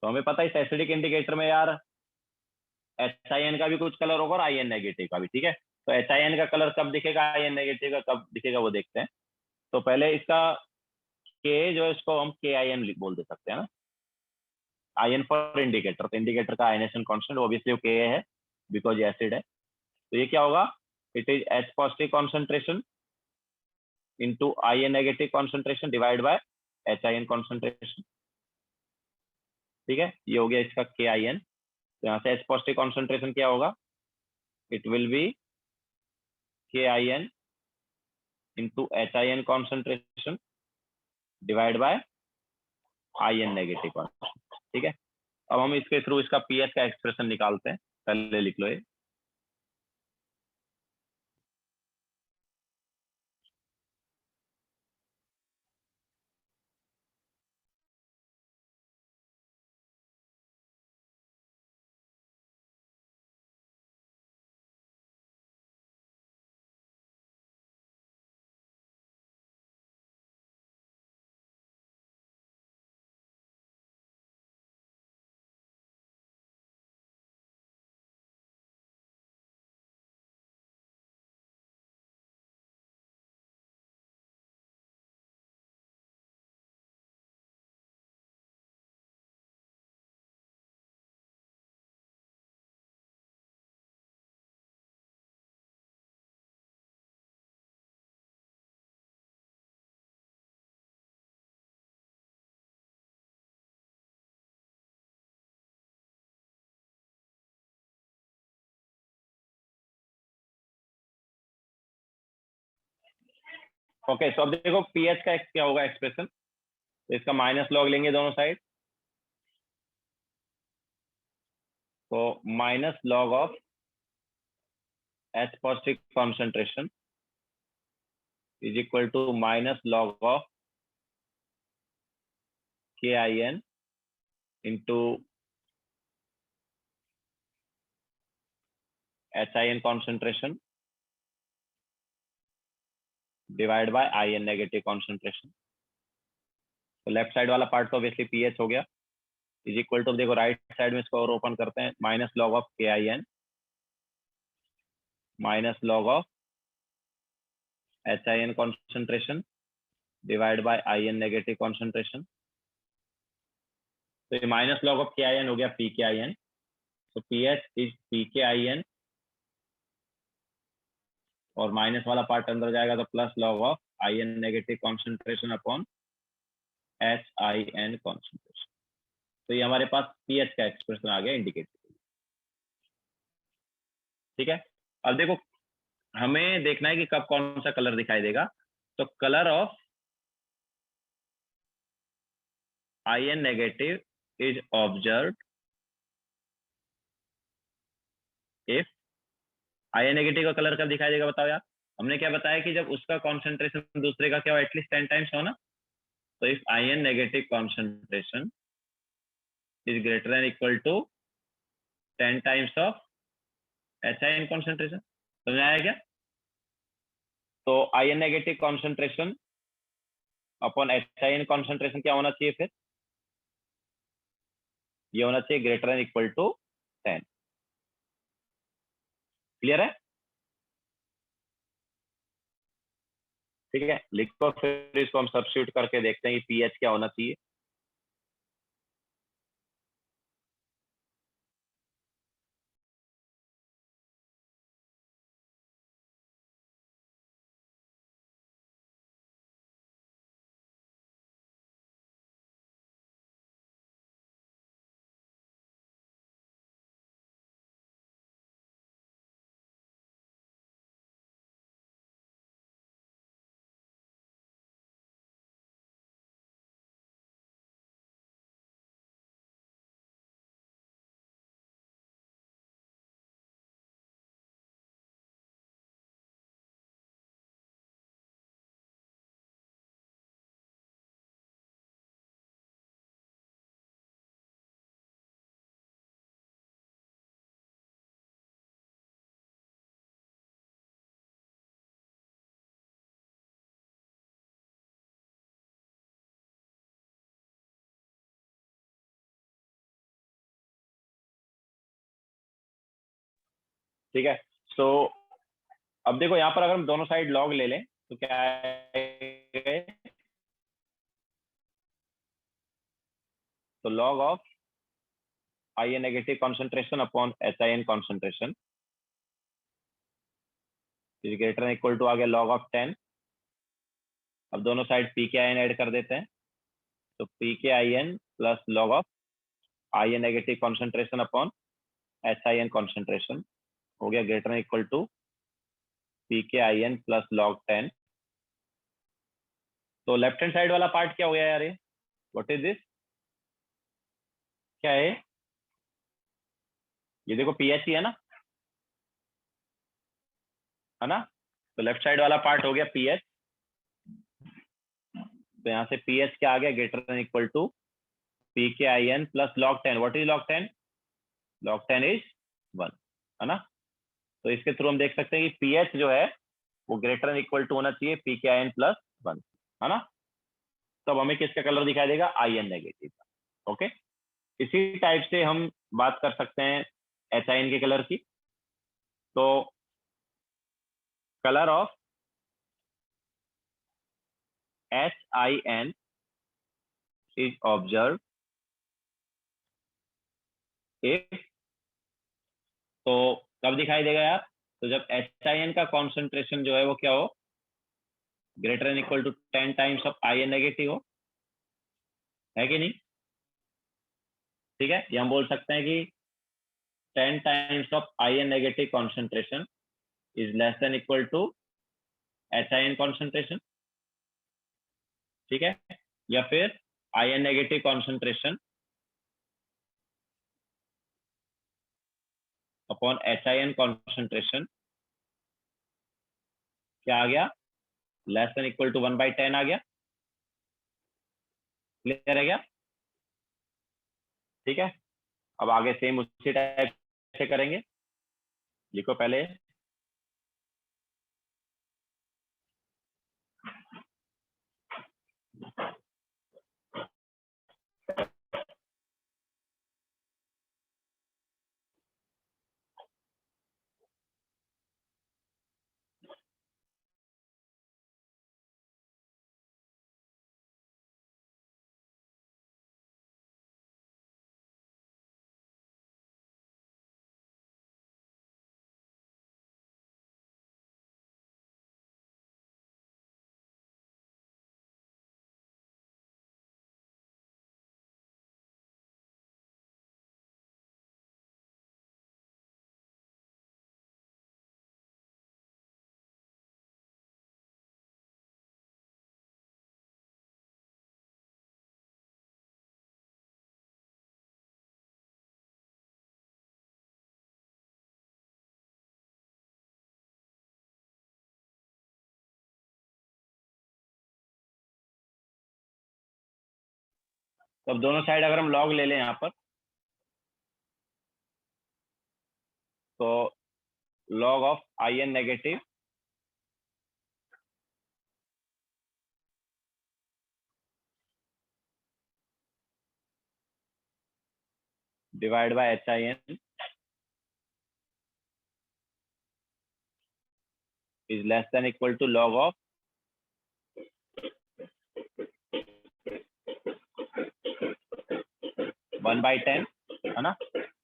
तो हमें पता है इस एसिडिक इंडिकेटर में यार HIN का भी कुछ कलर होगा और IN नेगेटिव का भी। ठीक है, तो HIN का कलर कब दिखेगा, IN नेगेटिव का कब दिखेगा, वो देखते हैं। तो पहले इसका K जो है इसको हम KIN बोल दे सकते हैं ना, IN फॉर इंडिकेटर। तो इंडिकेटर का आयनेशन कांस्टेंट ऑब्वियसली Ka है, बिकॉज ये एसिड है। तो ये क्या होगा, it is H positive concentration into IN negative concentration divide by HIN concentration. ठीक है, ये हो गया इसका KIN। तो यहाँ से H पॉजिटिव कॉन्सेंट्रेशन क्या होगा, it will be KIN into HIN concentration divide by IN negative concentration. ठीक है, अब हम इसके थ्रू इसका पीएच का एक्सप्रेशन निकालते हैं। पहले लिख लो ये, ओके। तो अब देखो पीएच का क्या होगा एक्सप्रेशन, तो इसका माइनस लॉग लेंगे दोनों साइड, तो minus log of H positive concentration is equal to minus log of KIN into HIN concentration divide by IN negative concentration. तो लेफ्ट साइड वाला पार्ट तो ऑब्वियसली पीएच हो गया, इज इक्वल टू, देखो right side में इसको और open करते हैं, minus log of KIN minus log of HIN concentration divide by IN negative concentration. तो ये माइनस लॉग ऑफ KIN हो गया PKIN, तो पीएच इज PKIN, और माइनस वाला पार्ट अंदर जाएगा तो plus log of IN negative concentration upon HIN concentration. तो ये हमारे पास पीएच का एक्सप्रेशन आ गया इंडिकेटर। ठीक है, अब देखो हमें देखना है कि कब कौन सा कलर दिखाई देगा। तो colour of IN negative is observed if IN negative का कलर कब दिखाई देगा, बताओ यार। हमने क्या बताया कि जब उसका कॉन्सेंट्रेशन दूसरे का क्या हो, एटलीस्ट 10 टाइम्स हो ना, तो if ion negative concentration is greater than equal to 10 times of H ion concentration. समझ आया क्या? तो ion negative concentration upon H ion concentration क्या होना चाहिए फिर? ये होना चाहिए greater than equal to 10। Clear है? ठीक है, लिखो फिर इसको हम सब्स्टिट्यूट करके देखते हैं कि पीएच क्या होना चाहिए। ठीक है, तो अब देखो यहाँ पर अगर हम दोनों साइड लॉग ले लें तो क्या आएगा? तो log of I N negative concentration upon H I N concentration is greater than equal to आ गया लॉग ऑफ 10। अब दोनों side P K I N add कर देते हैं, तो P K I N plus log of I N negative concentration upon H I N concentration हो गया greater than equal to P K I N plus log 10। तो left hand side वाला part क्या हो गया यार? ये व्हाट इज दिस? क्या है ये? देखो पीएच ही है ना? तो लेफ्ट साइड वाला पार्ट हो गया पीएच। तो यहाँ से पीएच क्या आ गया? Greater than equal to P K I N plus log 10। What is log 10? Log 10 is 1, है ना? तो इसके थ्रू हम देख सकते हैं कि पीएच जो है वो ग्रेटर देन इक्वल टू होना चाहिए P K I N plus 1, है ना? तो अब हमें किसका कलर दिखाई देगा? आई एन नेगेटिव का। ओके, इसी टाइप से हम बात कर सकते हैं एच आई एन के कलर की। तो colour of H I N is observe if, तो कब दिखाई देगा यार? तो जब एच आई एन का कॉन्सेंट्रेशन जो है वो क्या हो? Greater and equal to 10 times of I N negative हो, है कि नहीं? ठीक है, ये हम बोल सकते हैं कि 10 times of I N negative concentration is less than equal to H I N concentration. ठीक है, या फिर I N negative concentration upon H I N concentration क्या आ गया? लेस देन इक्वल टू 1/10 आ गया। क्लियर है क्या? ठीक है, अब आगे सेम उसी टाइप से करेंगे। लिखो पहले तो अब दोनों साइड अगर हम लॉग ले लें यहाँ पर, तो log of I N negative divide by H I N is less than equal to log of 1/10, है ना।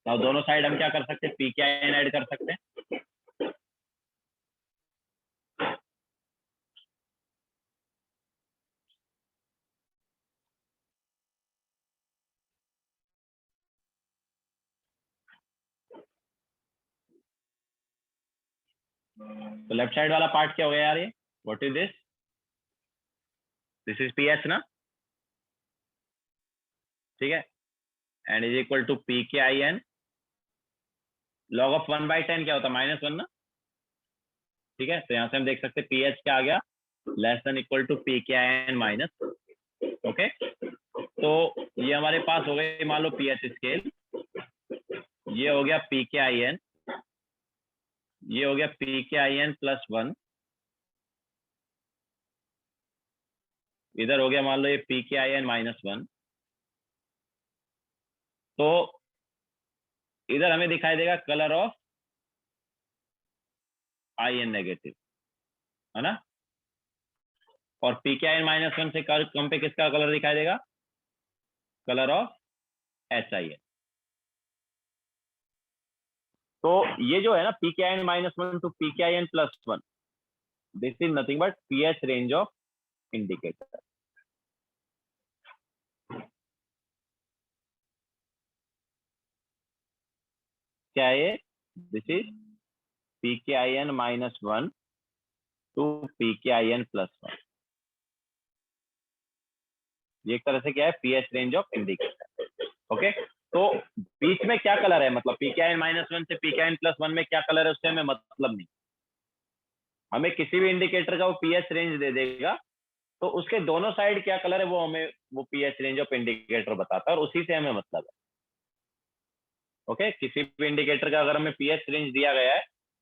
अब दोनों साइड हम क्या कर सकते हैं, P K I N add कर सकते हैं। तो लेफ्ट साइड वाला पार्ट क्या हो गया यार, ये what is this is P H ना, ठीक है, and is equal to P K I N. Log of 1/10 क्या होता है, -1 ना, ठीक है। तो यहाँ से हम देख सकते हैं पी एच क्या आ गया, less than equal to P K I N minus. Okay, तो ये हमारे पास हो गए मान लो पी एच स्केल, ये हो गया पी के आई एन, ये हो गया पी के आई एन +1, इधर हो गया मान लो ये पी के आई एन -1। तो इधर हमें दिखाई देगा colour of I N negative, है ना। और पी के आई एन -1 से कम पे किसका कलर दिखाई देगा, colour of H I N. तो ये जो है ना P K I N -1 to P K I N +1, this is nothing but P H range of indicator. क्या है ये, this is P K I N -1 to P K I N +1। ये एक तरह से क्या है, P H range of indicator. Okay, तो बीच में क्या कलर है, मतलब पी के आई एन -1 से पी के आई एन +1 में क्या कलर है उससे हमें मतलब नहीं, हमें किसी भी इंडिकेटर का वो पी एच रेंज दे देगा, तो उसके दोनों साइड क्या कलर है वो हमें वो P H range of indicator बताता है, और उसी से हमें मतलब है। ओके, किसी भी इंडिकेटर का अगर हमें पी एच रेंज दिया गया है,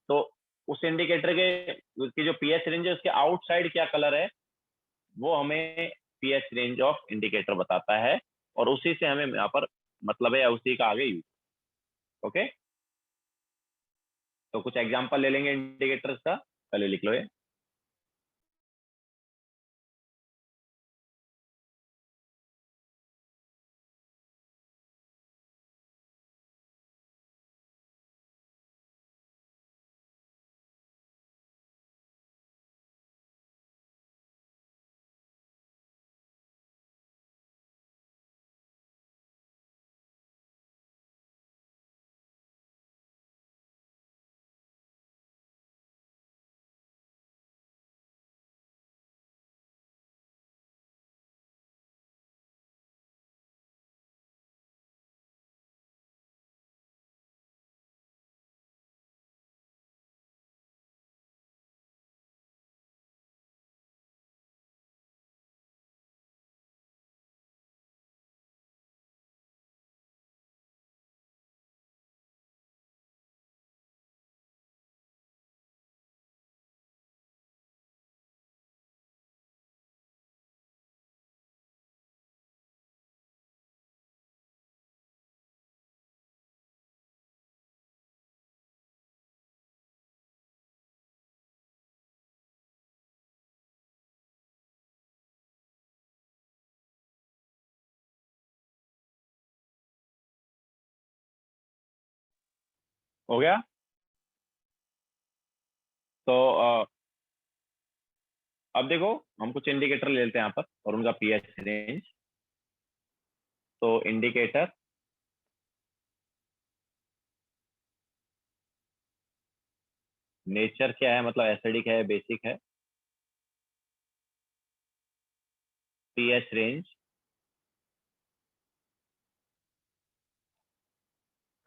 तो उस इंडिकेटर के उसकी जो पी एच रेंज है उसके आउटसाइड क्या कलर है वो हमें P H range of indicator बताता है, और उसी से हमें यहाँ पर मतलब है, उसी का आगे यूज। ओके, तो कुछ एग्जांपल ले लेंगे इंडिकेटर्स का, पहले लिख लो ये। हो गया, तो अब देखो हम कुछ इंडिकेटर ले लेते हैं यहाँ पर और उनका पी एच रेंज। तो इंडिकेटर नेचर क्या है, मतलब एसिडिक है, बेसिक है, पी एच रेंज,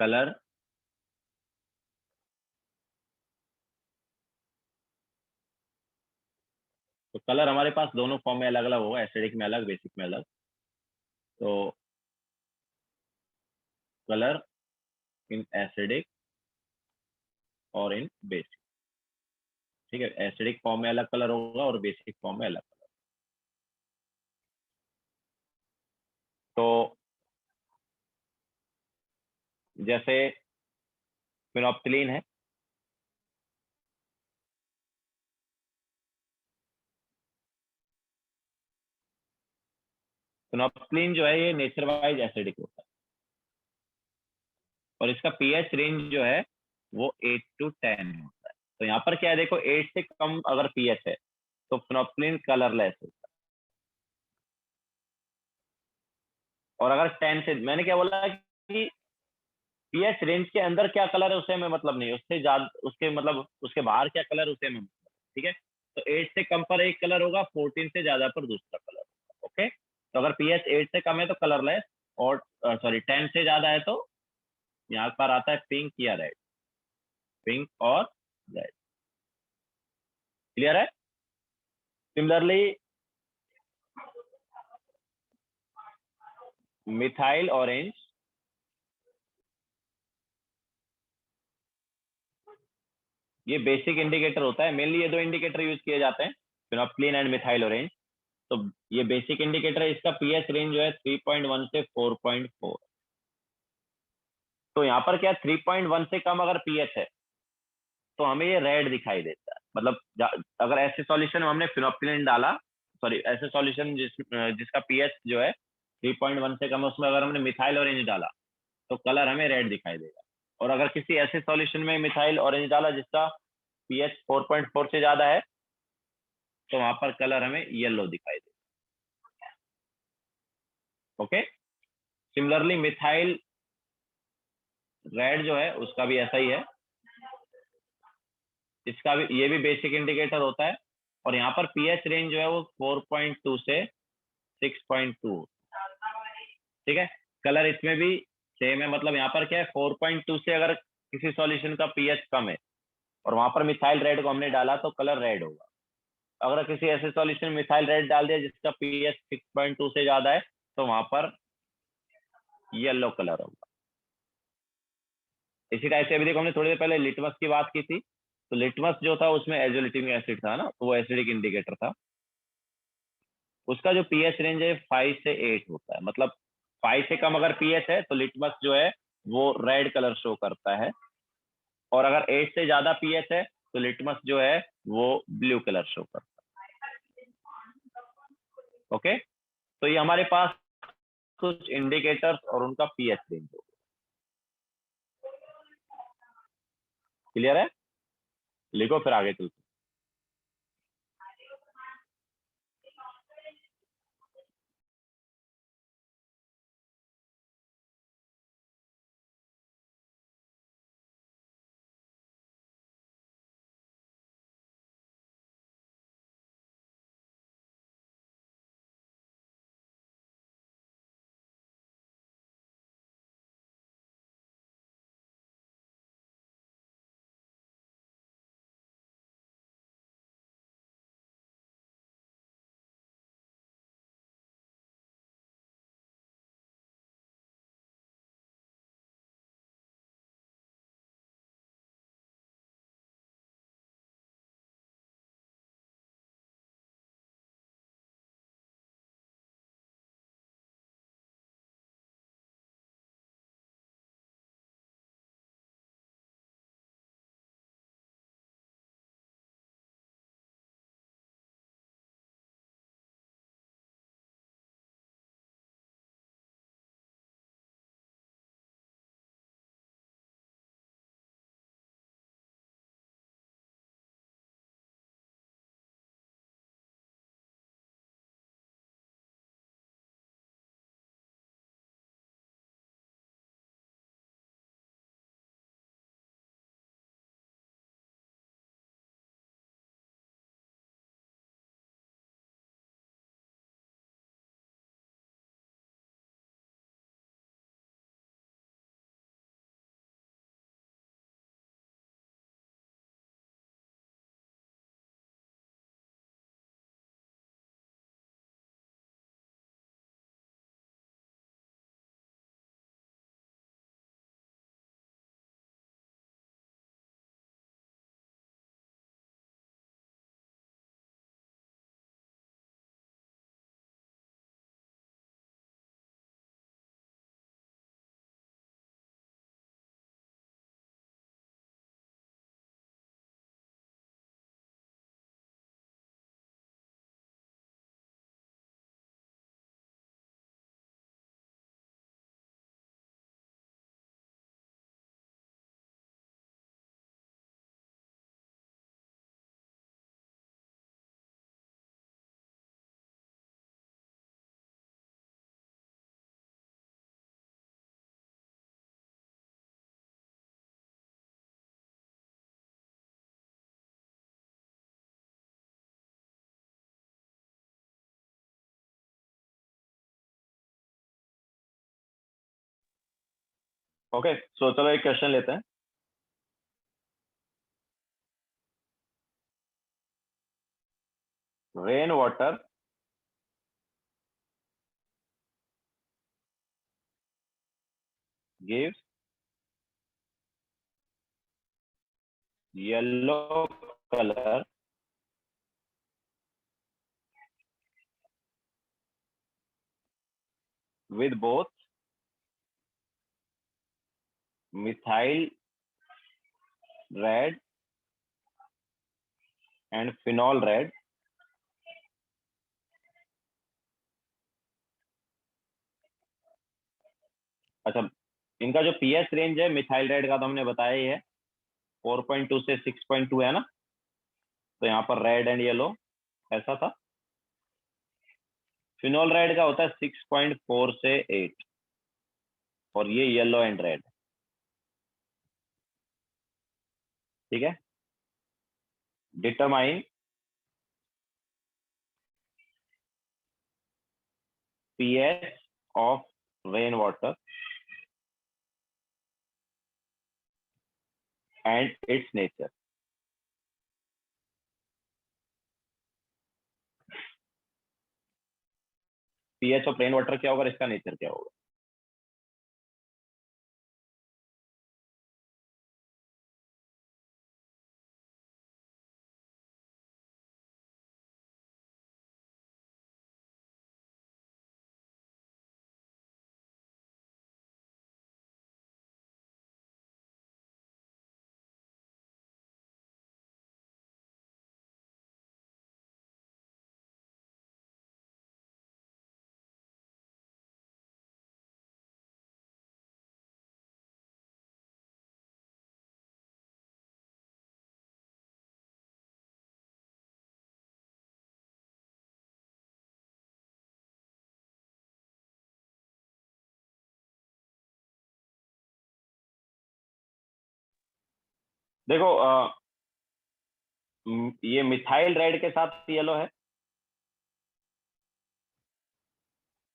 कलर, तो कलर हमारे पास दोनों फॉर्म में अलग अलग होगा, एसिडिक में अलग, बेसिक में अलग। तो कलर इन एसिडिक और इन बेसिक। ठीक है, एसिडिक फॉर्म में अलग कलर होगा और बेसिक फॉर्म में अलग कलर। तो जैसे फिनोप्थिलीन है, फिनोप्थिलीन जो है ये नेचर वाइज एसिडिक होता है और इसका पीएच रेंज जो है वो 8 to 10 होता है। तो यहाँ पर क्या है, देखो 8 से कम अगर पीएच है तो फिनोप्थिलीन कलरलेस होता है, और अगर 10 से, मैंने क्या बोला कि पीएच रेंज के अंदर क्या कलर है उसे हमें मतलब नहीं, उससे ज्यादा उसके मतलब उसके बाहर क्या कलर उसे हमें मतलब। ठीक है, तो 8 से कम पर एक कलर होगा, 14 से ज्यादा पर दूसरा कलर होगा। ओके, तो अगर पीएच 8 से कम है तो कलरलेस, और सॉरी 10 से ज्यादा है तो यहाँ पर आता है पिंक या रेड, पिंक और रेड। क्लियर है? सिमिलरली मिथाइल ऑरेंज, ये बेसिक इंडिकेटर होता है। मेनली ये दो इंडिकेटर यूज किए जाते हैं, फिनोप्थिलीन एंड मिथाइल ऑरेंज। तो ये बेसिक इंडिकेटर है, इसका पीएच रेंज जो है 3.1 से 4.4। तो यहाँ पर क्या 3.1 से कम अगर पीएच है तो हमें ये रेड दिखाई देता है। मतलब अगर ऐसे सॉल्यूशन में हमने फिनोप्थिलीन डाला, सॉरी ऐसे सॉल्यूशन जिसका पीएच जो है 3.1 से कम है, उसमें अगर हमने मिथाइल ऑरेंज डाला तो कलर हमें रेड दिखाई देगा। और अगर किसी ऐसे सॉल्यूशन में मिथाइल ऑरेंज डाला जिसका पीएच 4.4 से ज्यादा है तो वहां पर कलर हमें येलो दिखाई देगा। ओके, सिमिलरली मिथाइल रेड जो है उसका भी ऐसा ही है, इसका भी, ये भी बेसिक इंडिकेटर होता है। और यहाँ पर पीएच रेंज जो है वो 4.2 से 6.2। ठीक है, कलर इसमें भी सेम है। मतलब यहाँ पर क्या है, 4.2 से अगर किसी सॉल्यूशन का पीएच कम है और वहां पर मिथाइल रेड को हमने डाला तो कलर रेड होगा। अगर किसी ऐसे सॉल्यूशन में मिथाइल रेड डाल दिया जिसका पीएच 6.2 से ज्यादा है तो वहां पर येलो कलर होगा। इसी टाइप से अभी देखो, हमने थोड़ी देर पहले लिटमस की बात की थी, तो लिटमस जो था उसमें एजोलिटिक एसिड था ना, तो वो एसिडिक इंडिकेटर था। उसका जो पीएच रेंज है 5 से 8 होता है। मतलब 5 से कम अगर पीएच है तो लिटमस जो है वो रेड कलर शो करता है, और अगर 8 से ज्यादा पीएच है तो लिटमस जो है वो ब्लू कलर शो करता है। ओके, तो ये हमारे पास कुछ इंडिकेटर्स और उनका पीएच रेंज हो। क्लियर है? लिखो फिर आगे चलते। ओके, सो चलो एक क्वेश्चन लेते हैं। Rain water gives yellow color with both methyl red and phenol red. अच्छा, इनका जो पीएच रेंज है मिथाइल रेड का तो हमने बताया ही है, 4.2 से 6.2 है ना। तो यहाँ पर रेड एंड येलो ऐसा था। फिनोल रेड का होता है 6.4 से 8, और ये येलो एंड रेड। ठीक है, determine pH of rain water and its nature. pH of rain water क्या होगा और इसका नेचर क्या होगा। देखो ये मिथाइल रेड के साथ येलो है,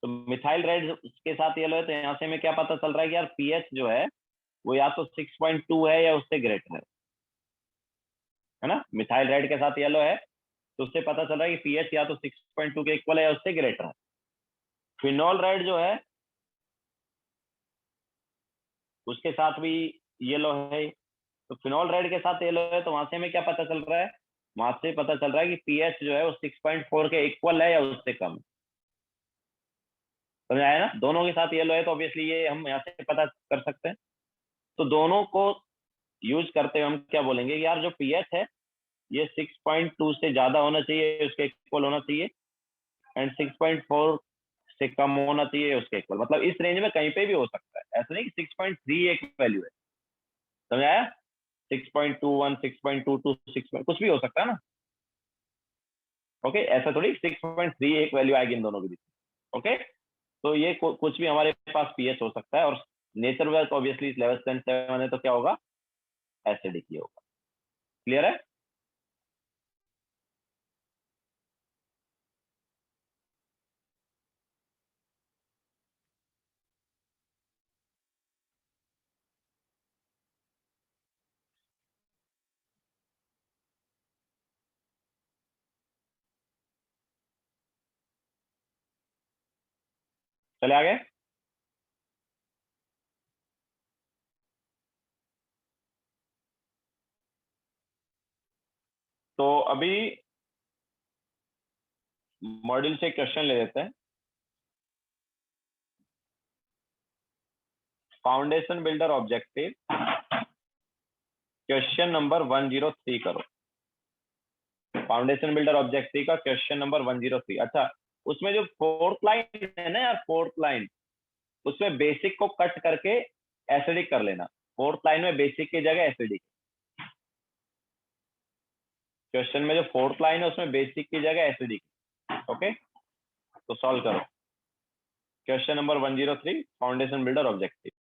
तो मिथाइल रेड के साथ येलो है, तो यहाँ से हमें क्या पता चल रहा है कि यार पीएच जो है वो या तो 6.2 है या उससे ग्रेटर है ना। मिथाइल रेड के साथ येलो है तो उससे पता चल रहा है कि पीएच या तो 6.2 के इक्वल है या उससे ग्रेटर है। फिनोल रेड जो है उसके साथ भी येलो है, तो फिनोल रेड के साथ येलो है, तो वहां से हमें क्या पता चल रहा है, वहां से पता चल रहा है कि पीएच जो है वो 6.4 के इक्वल है या उससे कम है। समझ आया ना, दोनों के साथ येलो है तो ऑब्वियसली ये हम यहाँ से पता कर सकते हैं। तो दोनों को यूज करते हुए हम क्या बोलेंगे, यार जो पीएच है ये 6.2 से ज्यादा होना चाहिए, उसके इक्वल होना चाहिए, एंड 6.4 से कम होना चाहिए उसके इक्वल। मतलब इस रेंज में कहीं पे भी हो सकता है, ऐसा नहीं कि 6.3 एक वैल्यू है। समझ आया, 6.21, 6.22, 6 कुछ भी हो सकता है ना। ओके, ऐसा थोड़ी 6.3 एक वैल्यू आएगी इन दोनों के बीच। ओके, तो ये कुछ भी हमारे पास पीएच हो सकता है, और नेचर वेल तो ऑब्वियसली लेवल 7 है तो क्या होगा, एसिडिक ही होगा। क्लियर है। चले आगे। तो अभी मॉड्यूल से क्वेश्चन ले लेते हैं। Foundation builder objective question number 103 करो। फाउंडेशन बिल्डर ऑब्जेक्टिव का क्वेश्चन नंबर 103। अच्छा, उसमें जो फोर्थ लाइन है ना यार, फोर्थ लाइन, उसमें बेसिक को कट करके एसिडिक कर लेना। फोर्थ लाइन में बेसिक की जगह एसिडिक। क्वेश्चन में जो फोर्थ लाइन है उसमें बेसिक की जगह एसिडिक। ओके, तो सॉल्व करो question number 103 foundation builder objective.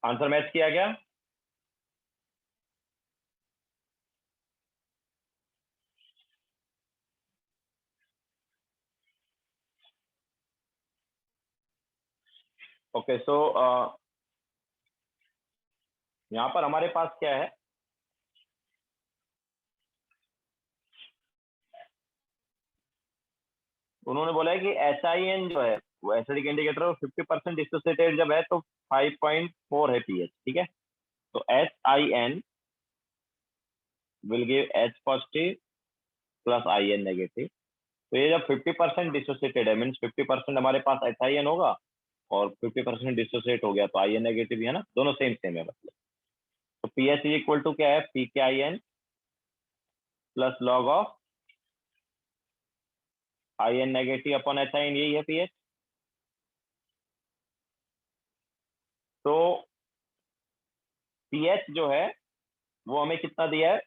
Answer match किया गया? ओके, सो यहाँ पर हमारे पास क्या है, उन्होंने बोला है कि SIN जो है वो एसिडिक इंडिकेटर 50% डिसोसिएटेड जब है तो 5.4 है पीएच, ठीक है। तो SIN will give H positive plus IN negative. तो ये जब 50% डिसोसिएटेड है मीन्स 50% हमारे पास SIN होगा और 50% डिसोसिएट हो गया तो IN नेगेटिव है ना, दोनों सेम सेम है मतलब। तो पीएच इज इक्वल टू क्या है, PKIN plus log of IN negative upon HIN, यही है पीएच। तो पीएच जो है वो हमें कितना दिया है,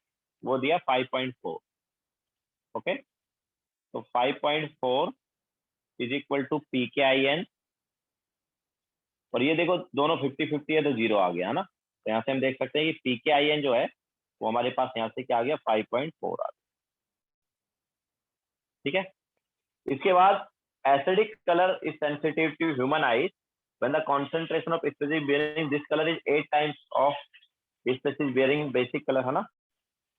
वो दिया 5.4। ओके, तो 5.4 इज इक्वल टू PKIN, और ये देखो दोनों 50-50 है तो जीरो आ गया है ना। तो यहाँ से हम देख सकते हैं कि PKIN जो है वो हमारे पास यहाँ से क्या आ गया, 5.4 आ गया, ठीक है। इसके बाद acidic colour is sensitive to human eyes when the concentration of species bearing this color is 8 times of species bearing basic color, है ना।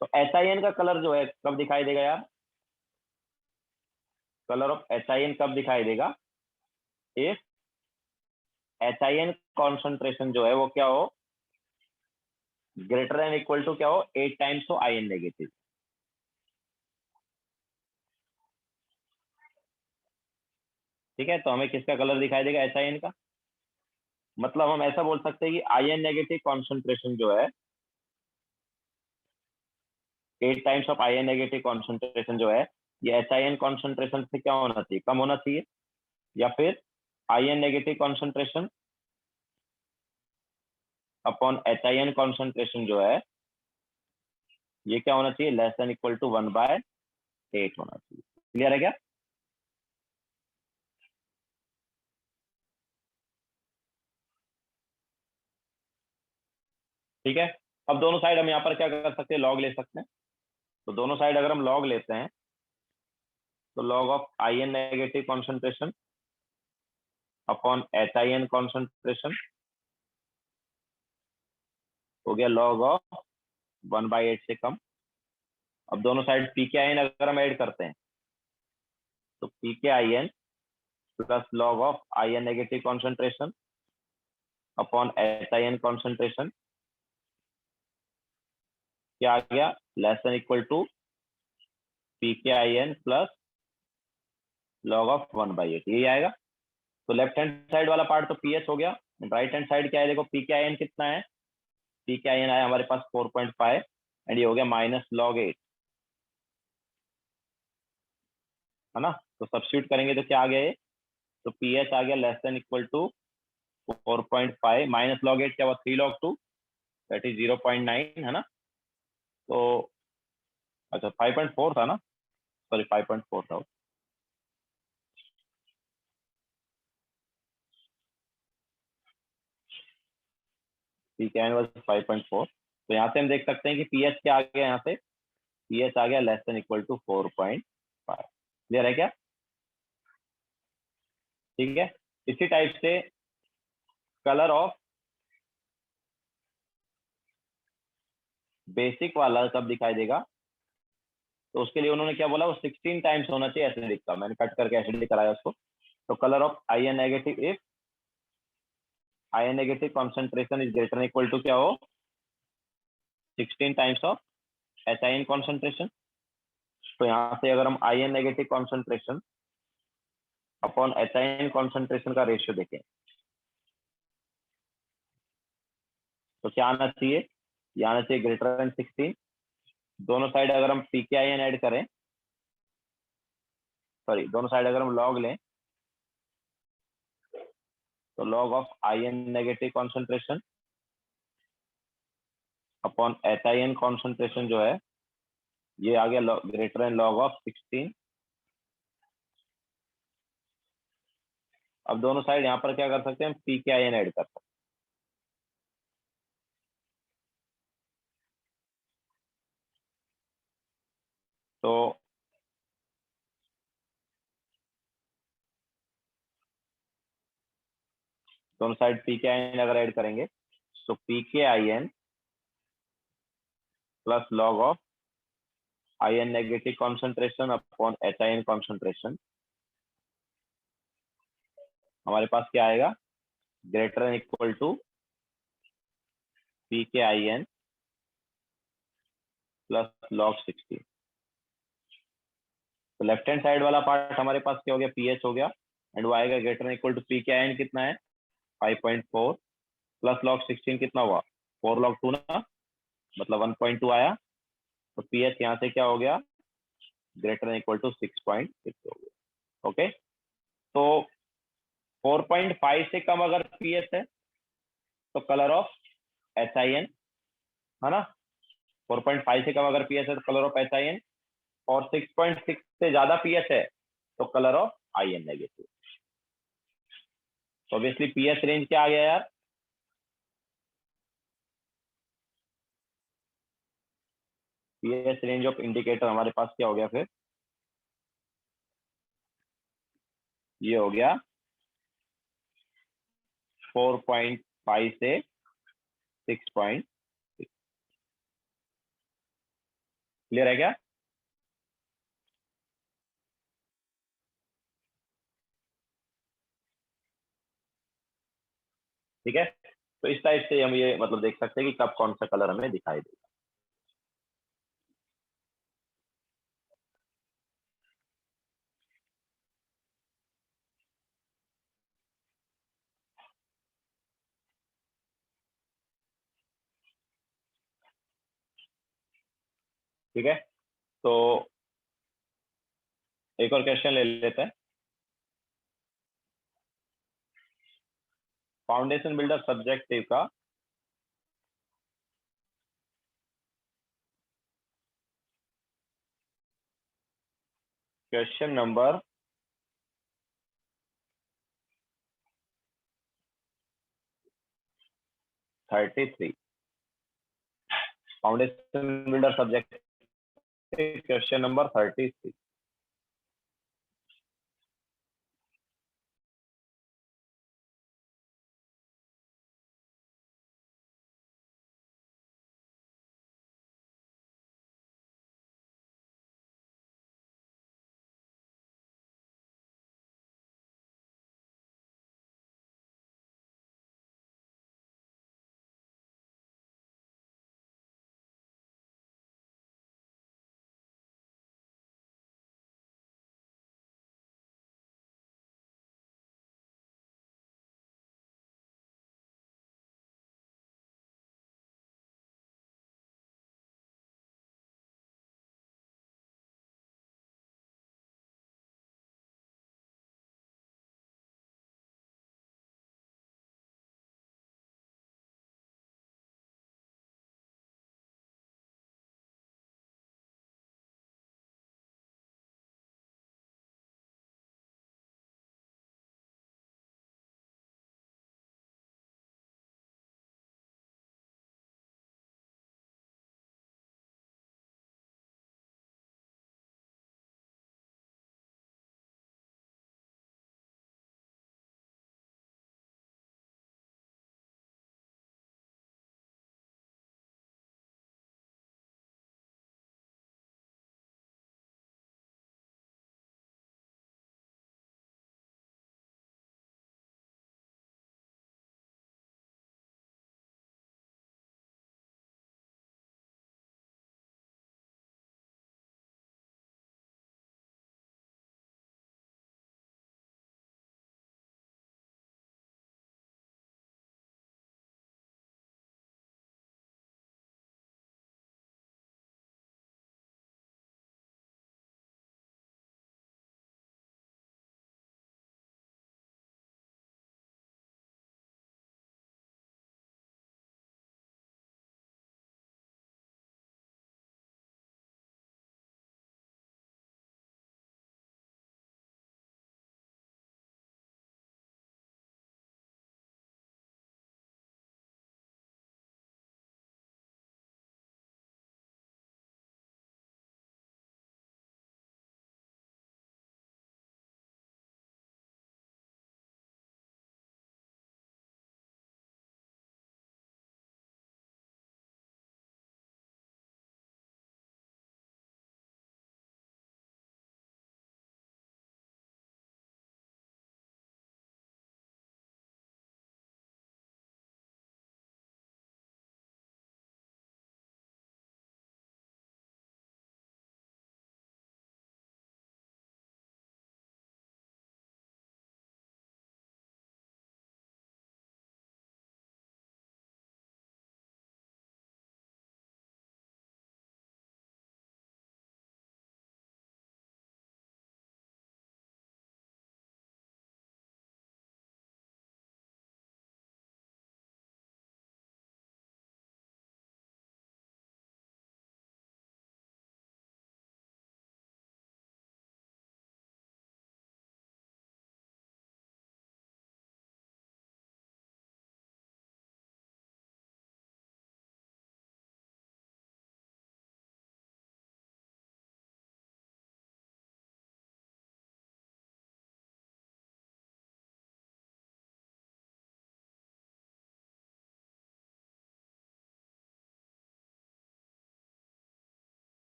तो SIN का कलर जो है कब दिखाई देगा यार, कलर ऑफ SIN कब दिखाई देगा, इफ HIN कॉन्सेंट्रेशन जो है वो क्या हो, ग्रेटर एंड इक्वल टू क्या हो, 8 टाइम्स हो IN नेगेटिव। ठीक है, तो हमें किसका कलर दिखाई देगा, SIN का। मतलब हम ऐसा बोल सकते हैं कि IN नेगेटिव कॉन्सेंट्रेशन जो है 8 times of IN negative concentration जो है ये SIN कॉन्सेंट्रेशन से क्या होना चाहिए, कम होना चाहिए, या फिर IN negative concentration upon HIN concentration जो है ये क्या होना चाहिए, लेस देन इक्वल टू 1/8 होना चाहिए। क्लियर है क्या? ठीक है, अब दोनों साइड हम यहाँ पर क्या कर सकते हैं, लॉग ले सकते हैं। तो दोनों साइड अगर हम लॉग लेते हैं तो log of IN negative concentration upon HIN concentration हो गया लॉग ऑफ 1/8 से कम। अब दोनों साइड PKIN अगर हम ऐड करते हैं तो PKIN plus log of IN negative concentration upon HIN concentration क्या आ गया, less than equal to PKIN plus log of 1/8, यही आएगा। तो लेफ्ट हैंड साइड वाला पार्ट तो पीएच हो गया, राइट हैंड साइड क्या है, देखो PKIN कितना है, PKIN आया हमारे पास 4.5 एंड ये हो गया माइनस लॉग 8, है ना। तो सब्स्टिट्यूट करेंगे तो क्या आ गया ये, तो पीएच आ गया less than equal to 4.5 minus log 8 क्या हुआ, 3 log 2 दैट इज 0.9, है ना। तो अच्छा 5.4 था ना, सॉरी 5.4 था। PKIN was 5.4। तो यहाँ से हम देख सकते हैं कि पीएच क्या आ गया, यहाँ से पीएच आ गया less than equal to 4.5। Clear है क्या? ठीक है, इसी टाइप से कलर ऑफ बेसिक वाला कब दिखाई देगा, तो उसके लिए उन्होंने क्या बोला, वो 16 टाइम्स होना चाहिए एसिडिक का, मैंने कट करके एसिडिक कराया उसको। तो colour of IN negative if IN negative concentration is greater equal to क्या हो, 16 टाइम्स ऑफ HIN कॉन्सेंट्रेशन। तो यहाँ से अगर हम IN negative concentration upon HIN concentration का रेशियो देखें तो क्या आना चाहिए, ये आना चाहिए ग्रेटर देन 16। दोनों साइड अगर हम PKIN ऐड करें, सॉरी दोनों साइड अगर हम लॉग लें तो log of IN negative concentration upon HIN concentration जो है ये आ गया ग्रेटर देन लॉग ऑफ 16। अब दोनों साइड यहाँ पर क्या कर सकते हैं, हम PKIN ऐड कर सकते हैं। दोनों side P K I N अगर ऐड करेंगे तो P K I N plus log of I N negative concentration upon H I N concentration, हमारे पास क्या आएगा, greater and equal to P K I N plus log 60। तो left hand side वाला part हमारे पास क्या हो गया, पी एच हो गया, एंड वो आएगा greater and equal to P K I N कितना है 5.4 प्लस लॉग 16 कितना हुआ 4 लॉग 2 ना, मतलब 1.2 आया। तो पी एच यहाँ से क्या हो गया, ग्रेटर एन इक्वल टू 6.6 हो गया। ओके, तो 4.5 से कम अगर पी एच है तो colour of H I N, है ना, 4.5 से कम अगर पी एच है तो colour of H I N, और 6.6 से ज्यादा पी एच है तो colour of I N negative. तो ऑब्वियसली पी एच रेंज क्या आ गया यार, P H range of indicator हमारे पास क्या हो गया फिर, ये हो गया 4.5 से 6.6। क्लियर है क्या? ठीक है, तो इस टाइप से हम ये मतलब देख सकते हैं कि कब कौन सा कलर हमें दिखाई देगा। ठीक है, तो एक और क्वेश्चन ले लेते हैं। फाउंडेशन बिल्डर सब्जेक्टिव का question number 33, foundation builder subject question number 33।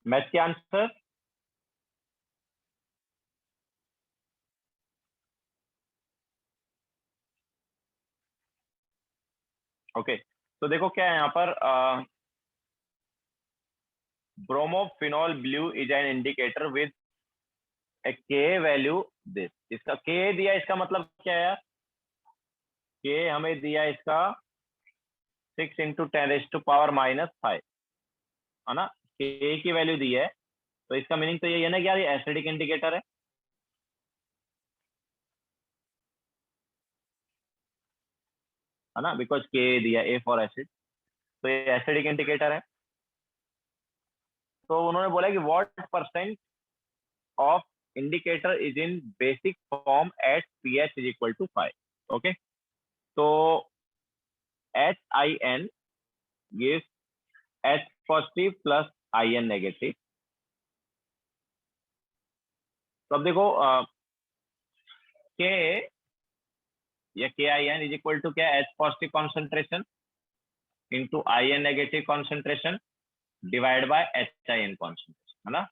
Math के आंसर ओके। तो देखो क्या है यहाँ पर, bromophenol blue is an indicator with a K value this. इसका के दिया, इसका मतलब क्या है यार? के हमें दिया इसका 6 × 10⁻⁵ है ना, के की वैल्यू दी है। तो इसका मीनिंग तो ये है ना कि यार ये एसिडिक इंडिकेटर है ना, बिकॉज के दिया ए फॉर एसिड, तो ये एसिडिक इंडिकेटर है। तो उन्होंने बोला कि what percent of indicator is in basic form at pH is equal to 5। Okay, तो HIN gives H positive plus IN negative. तो अब देखो के या KIN इज इक्वल टू क्या, H positive concentration into IN negative concentration divide by HIN concentration, है ना।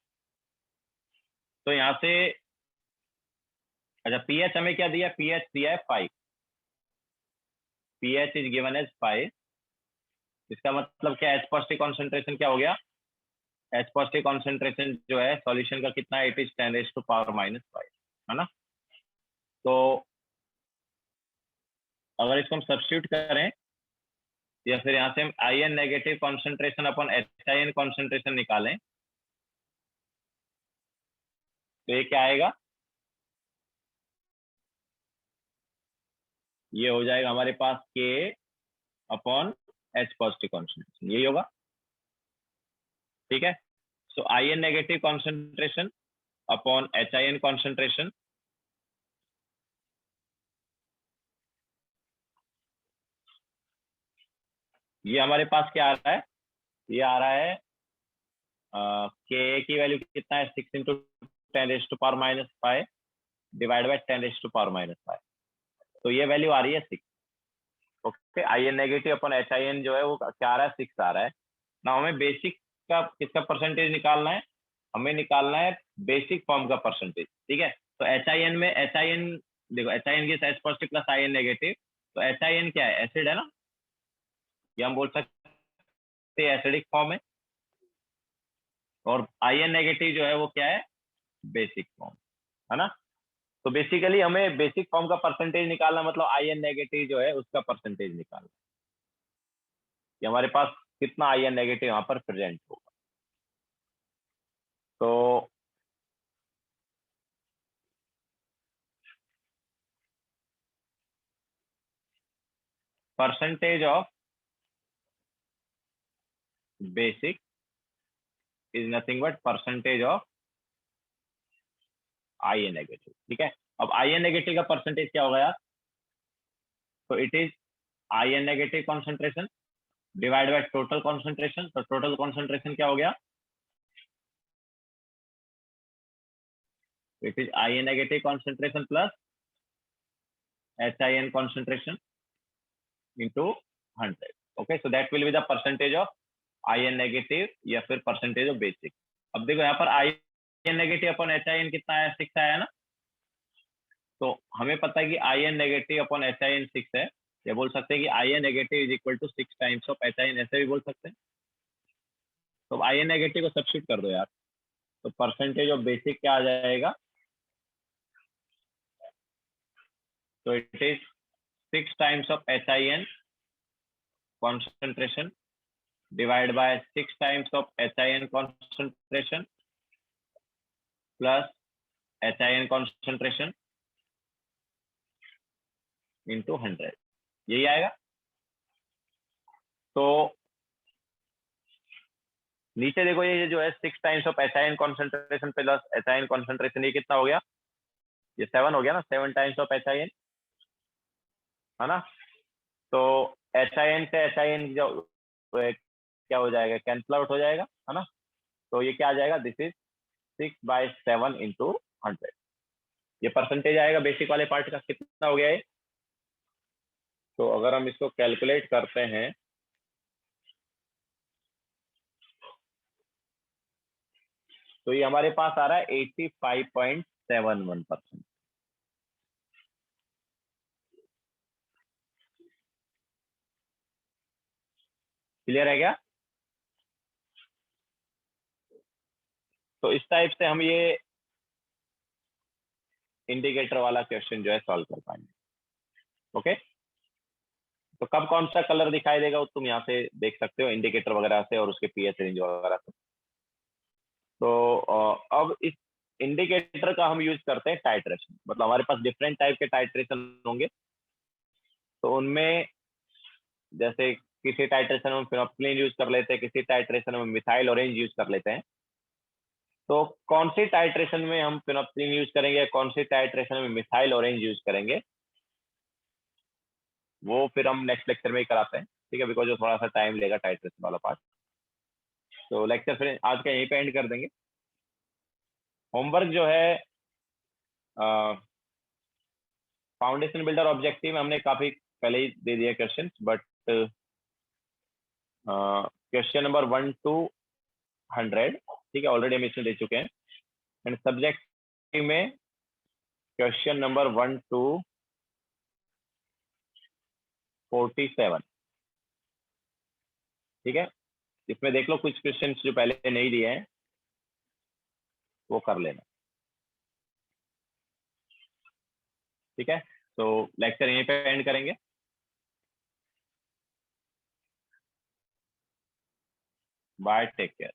तो यहाँ से अच्छा, pH हमें क्या दिया, pH दिया है 5, pH इज गिवन एज 5। इसका मतलब क्या, H पॉजिटिव कॉन्सेंट्रेशन क्या हो गया, H पॉजिटिव कॉन्सेंट्रेशन जो है सॉल्यूशन का कितना, इट इज 10⁻⁵, है ना। तो अगर इसको हम सब्स्टिट्यूट करें या फिर यहाँ से हम IN negative concentration upon HIN concentration निकालें, तो ये क्या आएगा, ये हो जाएगा हमारे पास K upon H positive concentration, यही होगा। ठीक है, सो IN negative concentration upon HIN concentration, ये हमारे पास क्या आ रहा है, ये आ रहा है के की वैल्यू कितना है, 6 × 10⁻⁵ डिवाइड बाय 10⁻⁵, तो ये वैल्यू आ रही है 6। Okay, IN negative upon HIN जो है वो क्या आ रहा है, 6 आ रहा है ना। हमें बेसिक का किसका परसेंटेज निकालना है, हमें निकालना है बेसिक फॉर्म का परसेंटेज। ठीक है, तो HIN में HIN देखो, HIN की H positive plus IN negative, तो HIN क्या है, एसिड है ना, ये हम बोल सकते हैं एसिडिक फॉर्म है। और IN नेगेटिव जो है वो क्या है, बेसिक फॉर्म, है ना। तो बेसिकली हमें बेसिक फॉर्म का परसेंटेज निकालना, मतलब IN नेगेटिव जो है उसका परसेंटेज निकालना, कि हमारे पास कितना IN नेगेटिव यहाँ पर प्रेजेंट होगा। तो percentage of basic is nothing but percentage of IN negative. ठीक है, अब IN नेगेटिव का परसेंटेज क्या होगा यार, तो it is IN negative concentration divide by total concentration. तो टोटल कॉन्सेंट्रेशन क्या हो गया, it is IN negative concentration plus HIN concentration into 100। Okay, so that will be the percentage of IN negative या फिर परसेंटेज ऑफ बेसिक। अब देखो यहाँ पर IN नेगेटिव अपॉन HIN कितना है, 6 आया ना। तो हमें पता है कि IN नेगेटिव अपॉन HIN 6 है, या बोल सकते हैं कि IN negative is equal to 6 times of HIN, ऐसे भी बोल सकते हैं। तो IN नेगेटिव को सब्स्टिट्यूट कर दो यार, तो परसेंटेज ऑफ बेसिक क्या आ जाएगा, तो it is 6 times of HIN concentration divided by 6 times of HIN concentration plus HIN concentration into 100, यही आएगा। तो नीचे देखो, ये जो है 6 times of HIN concentration plus HIN concentration, ये कितना हो गया, ये 7 हो गया ना, 7 टाइम्स ऑफ HIN, है ना। तो HIN से HIN जो क्या हो जाएगा, कैंसल आउट हो जाएगा, है ना। तो ये क्या आ जाएगा, दिस इज 6/7 into 100, ये परसेंटेज आएगा बेसिक वाले पार्ट का। कितना हो गया ये, तो अगर हम इसको कैलकुलेट करते हैं, तो ये हमारे पास आ रहा है 85.71%। क्लियर है क्या? तो इस टाइप से हम ये इंडिकेटर वाला क्वेश्चन जो है सॉल्व कर पाएंगे। ओके, तो कब कौन सा कलर दिखाई देगा वो तुम यहाँ से देख सकते हो इंडिकेटर वगैरह से और उसके पीएच रेंज वगैरह से। तो अब इस इंडिकेटर का हम यूज करते हैं टाइट्रेशन, मतलब हमारे पास डिफरेंट टाइप के टाइट्रेशन होंगे। तो उनमें जैसे किसी टाइट्रेशन में फिनोल्फिनीन यूज कर लेते हैं, किसी टाइट्रेशन में मिथाइल ऑरेंज यूज कर लेते हैं। तो कौन सी टाइट्रेशन में हम फिनोल्फिनीन यूज करेंगे, कौन सी टाइट्रेशन में मिथाइल ऑरेंज यूज करेंगे, वो फिर हम नेक्स्ट लेक्चर में ही कराते हैं, ठीक है, बिकॉज जो थोड़ा सा टाइम लेगा टाइट्रेशन वाला पार्ट। तो लेक्चर फिर आज का यहीं पे एंड कर देंगे। होमवर्क जो है फाउंडेशन बिल्डर ऑब्जेक्टिव में हमने काफी पहले ही दे दिया question, but question number 1 to 100, ठीक है, ऑलरेडी हम इसमें दे चुके हैं। एंड सब्जेक्टिव में क्वेश्चन नंबर 1 to 47, ठीक है। इसमें देख लो कुछ क्वेश्चन जो पहले नहीं दिए हैं वो कर लेना, ठीक है। तो लेक्चर यहीं पे एंड करेंगे। Bye, take care.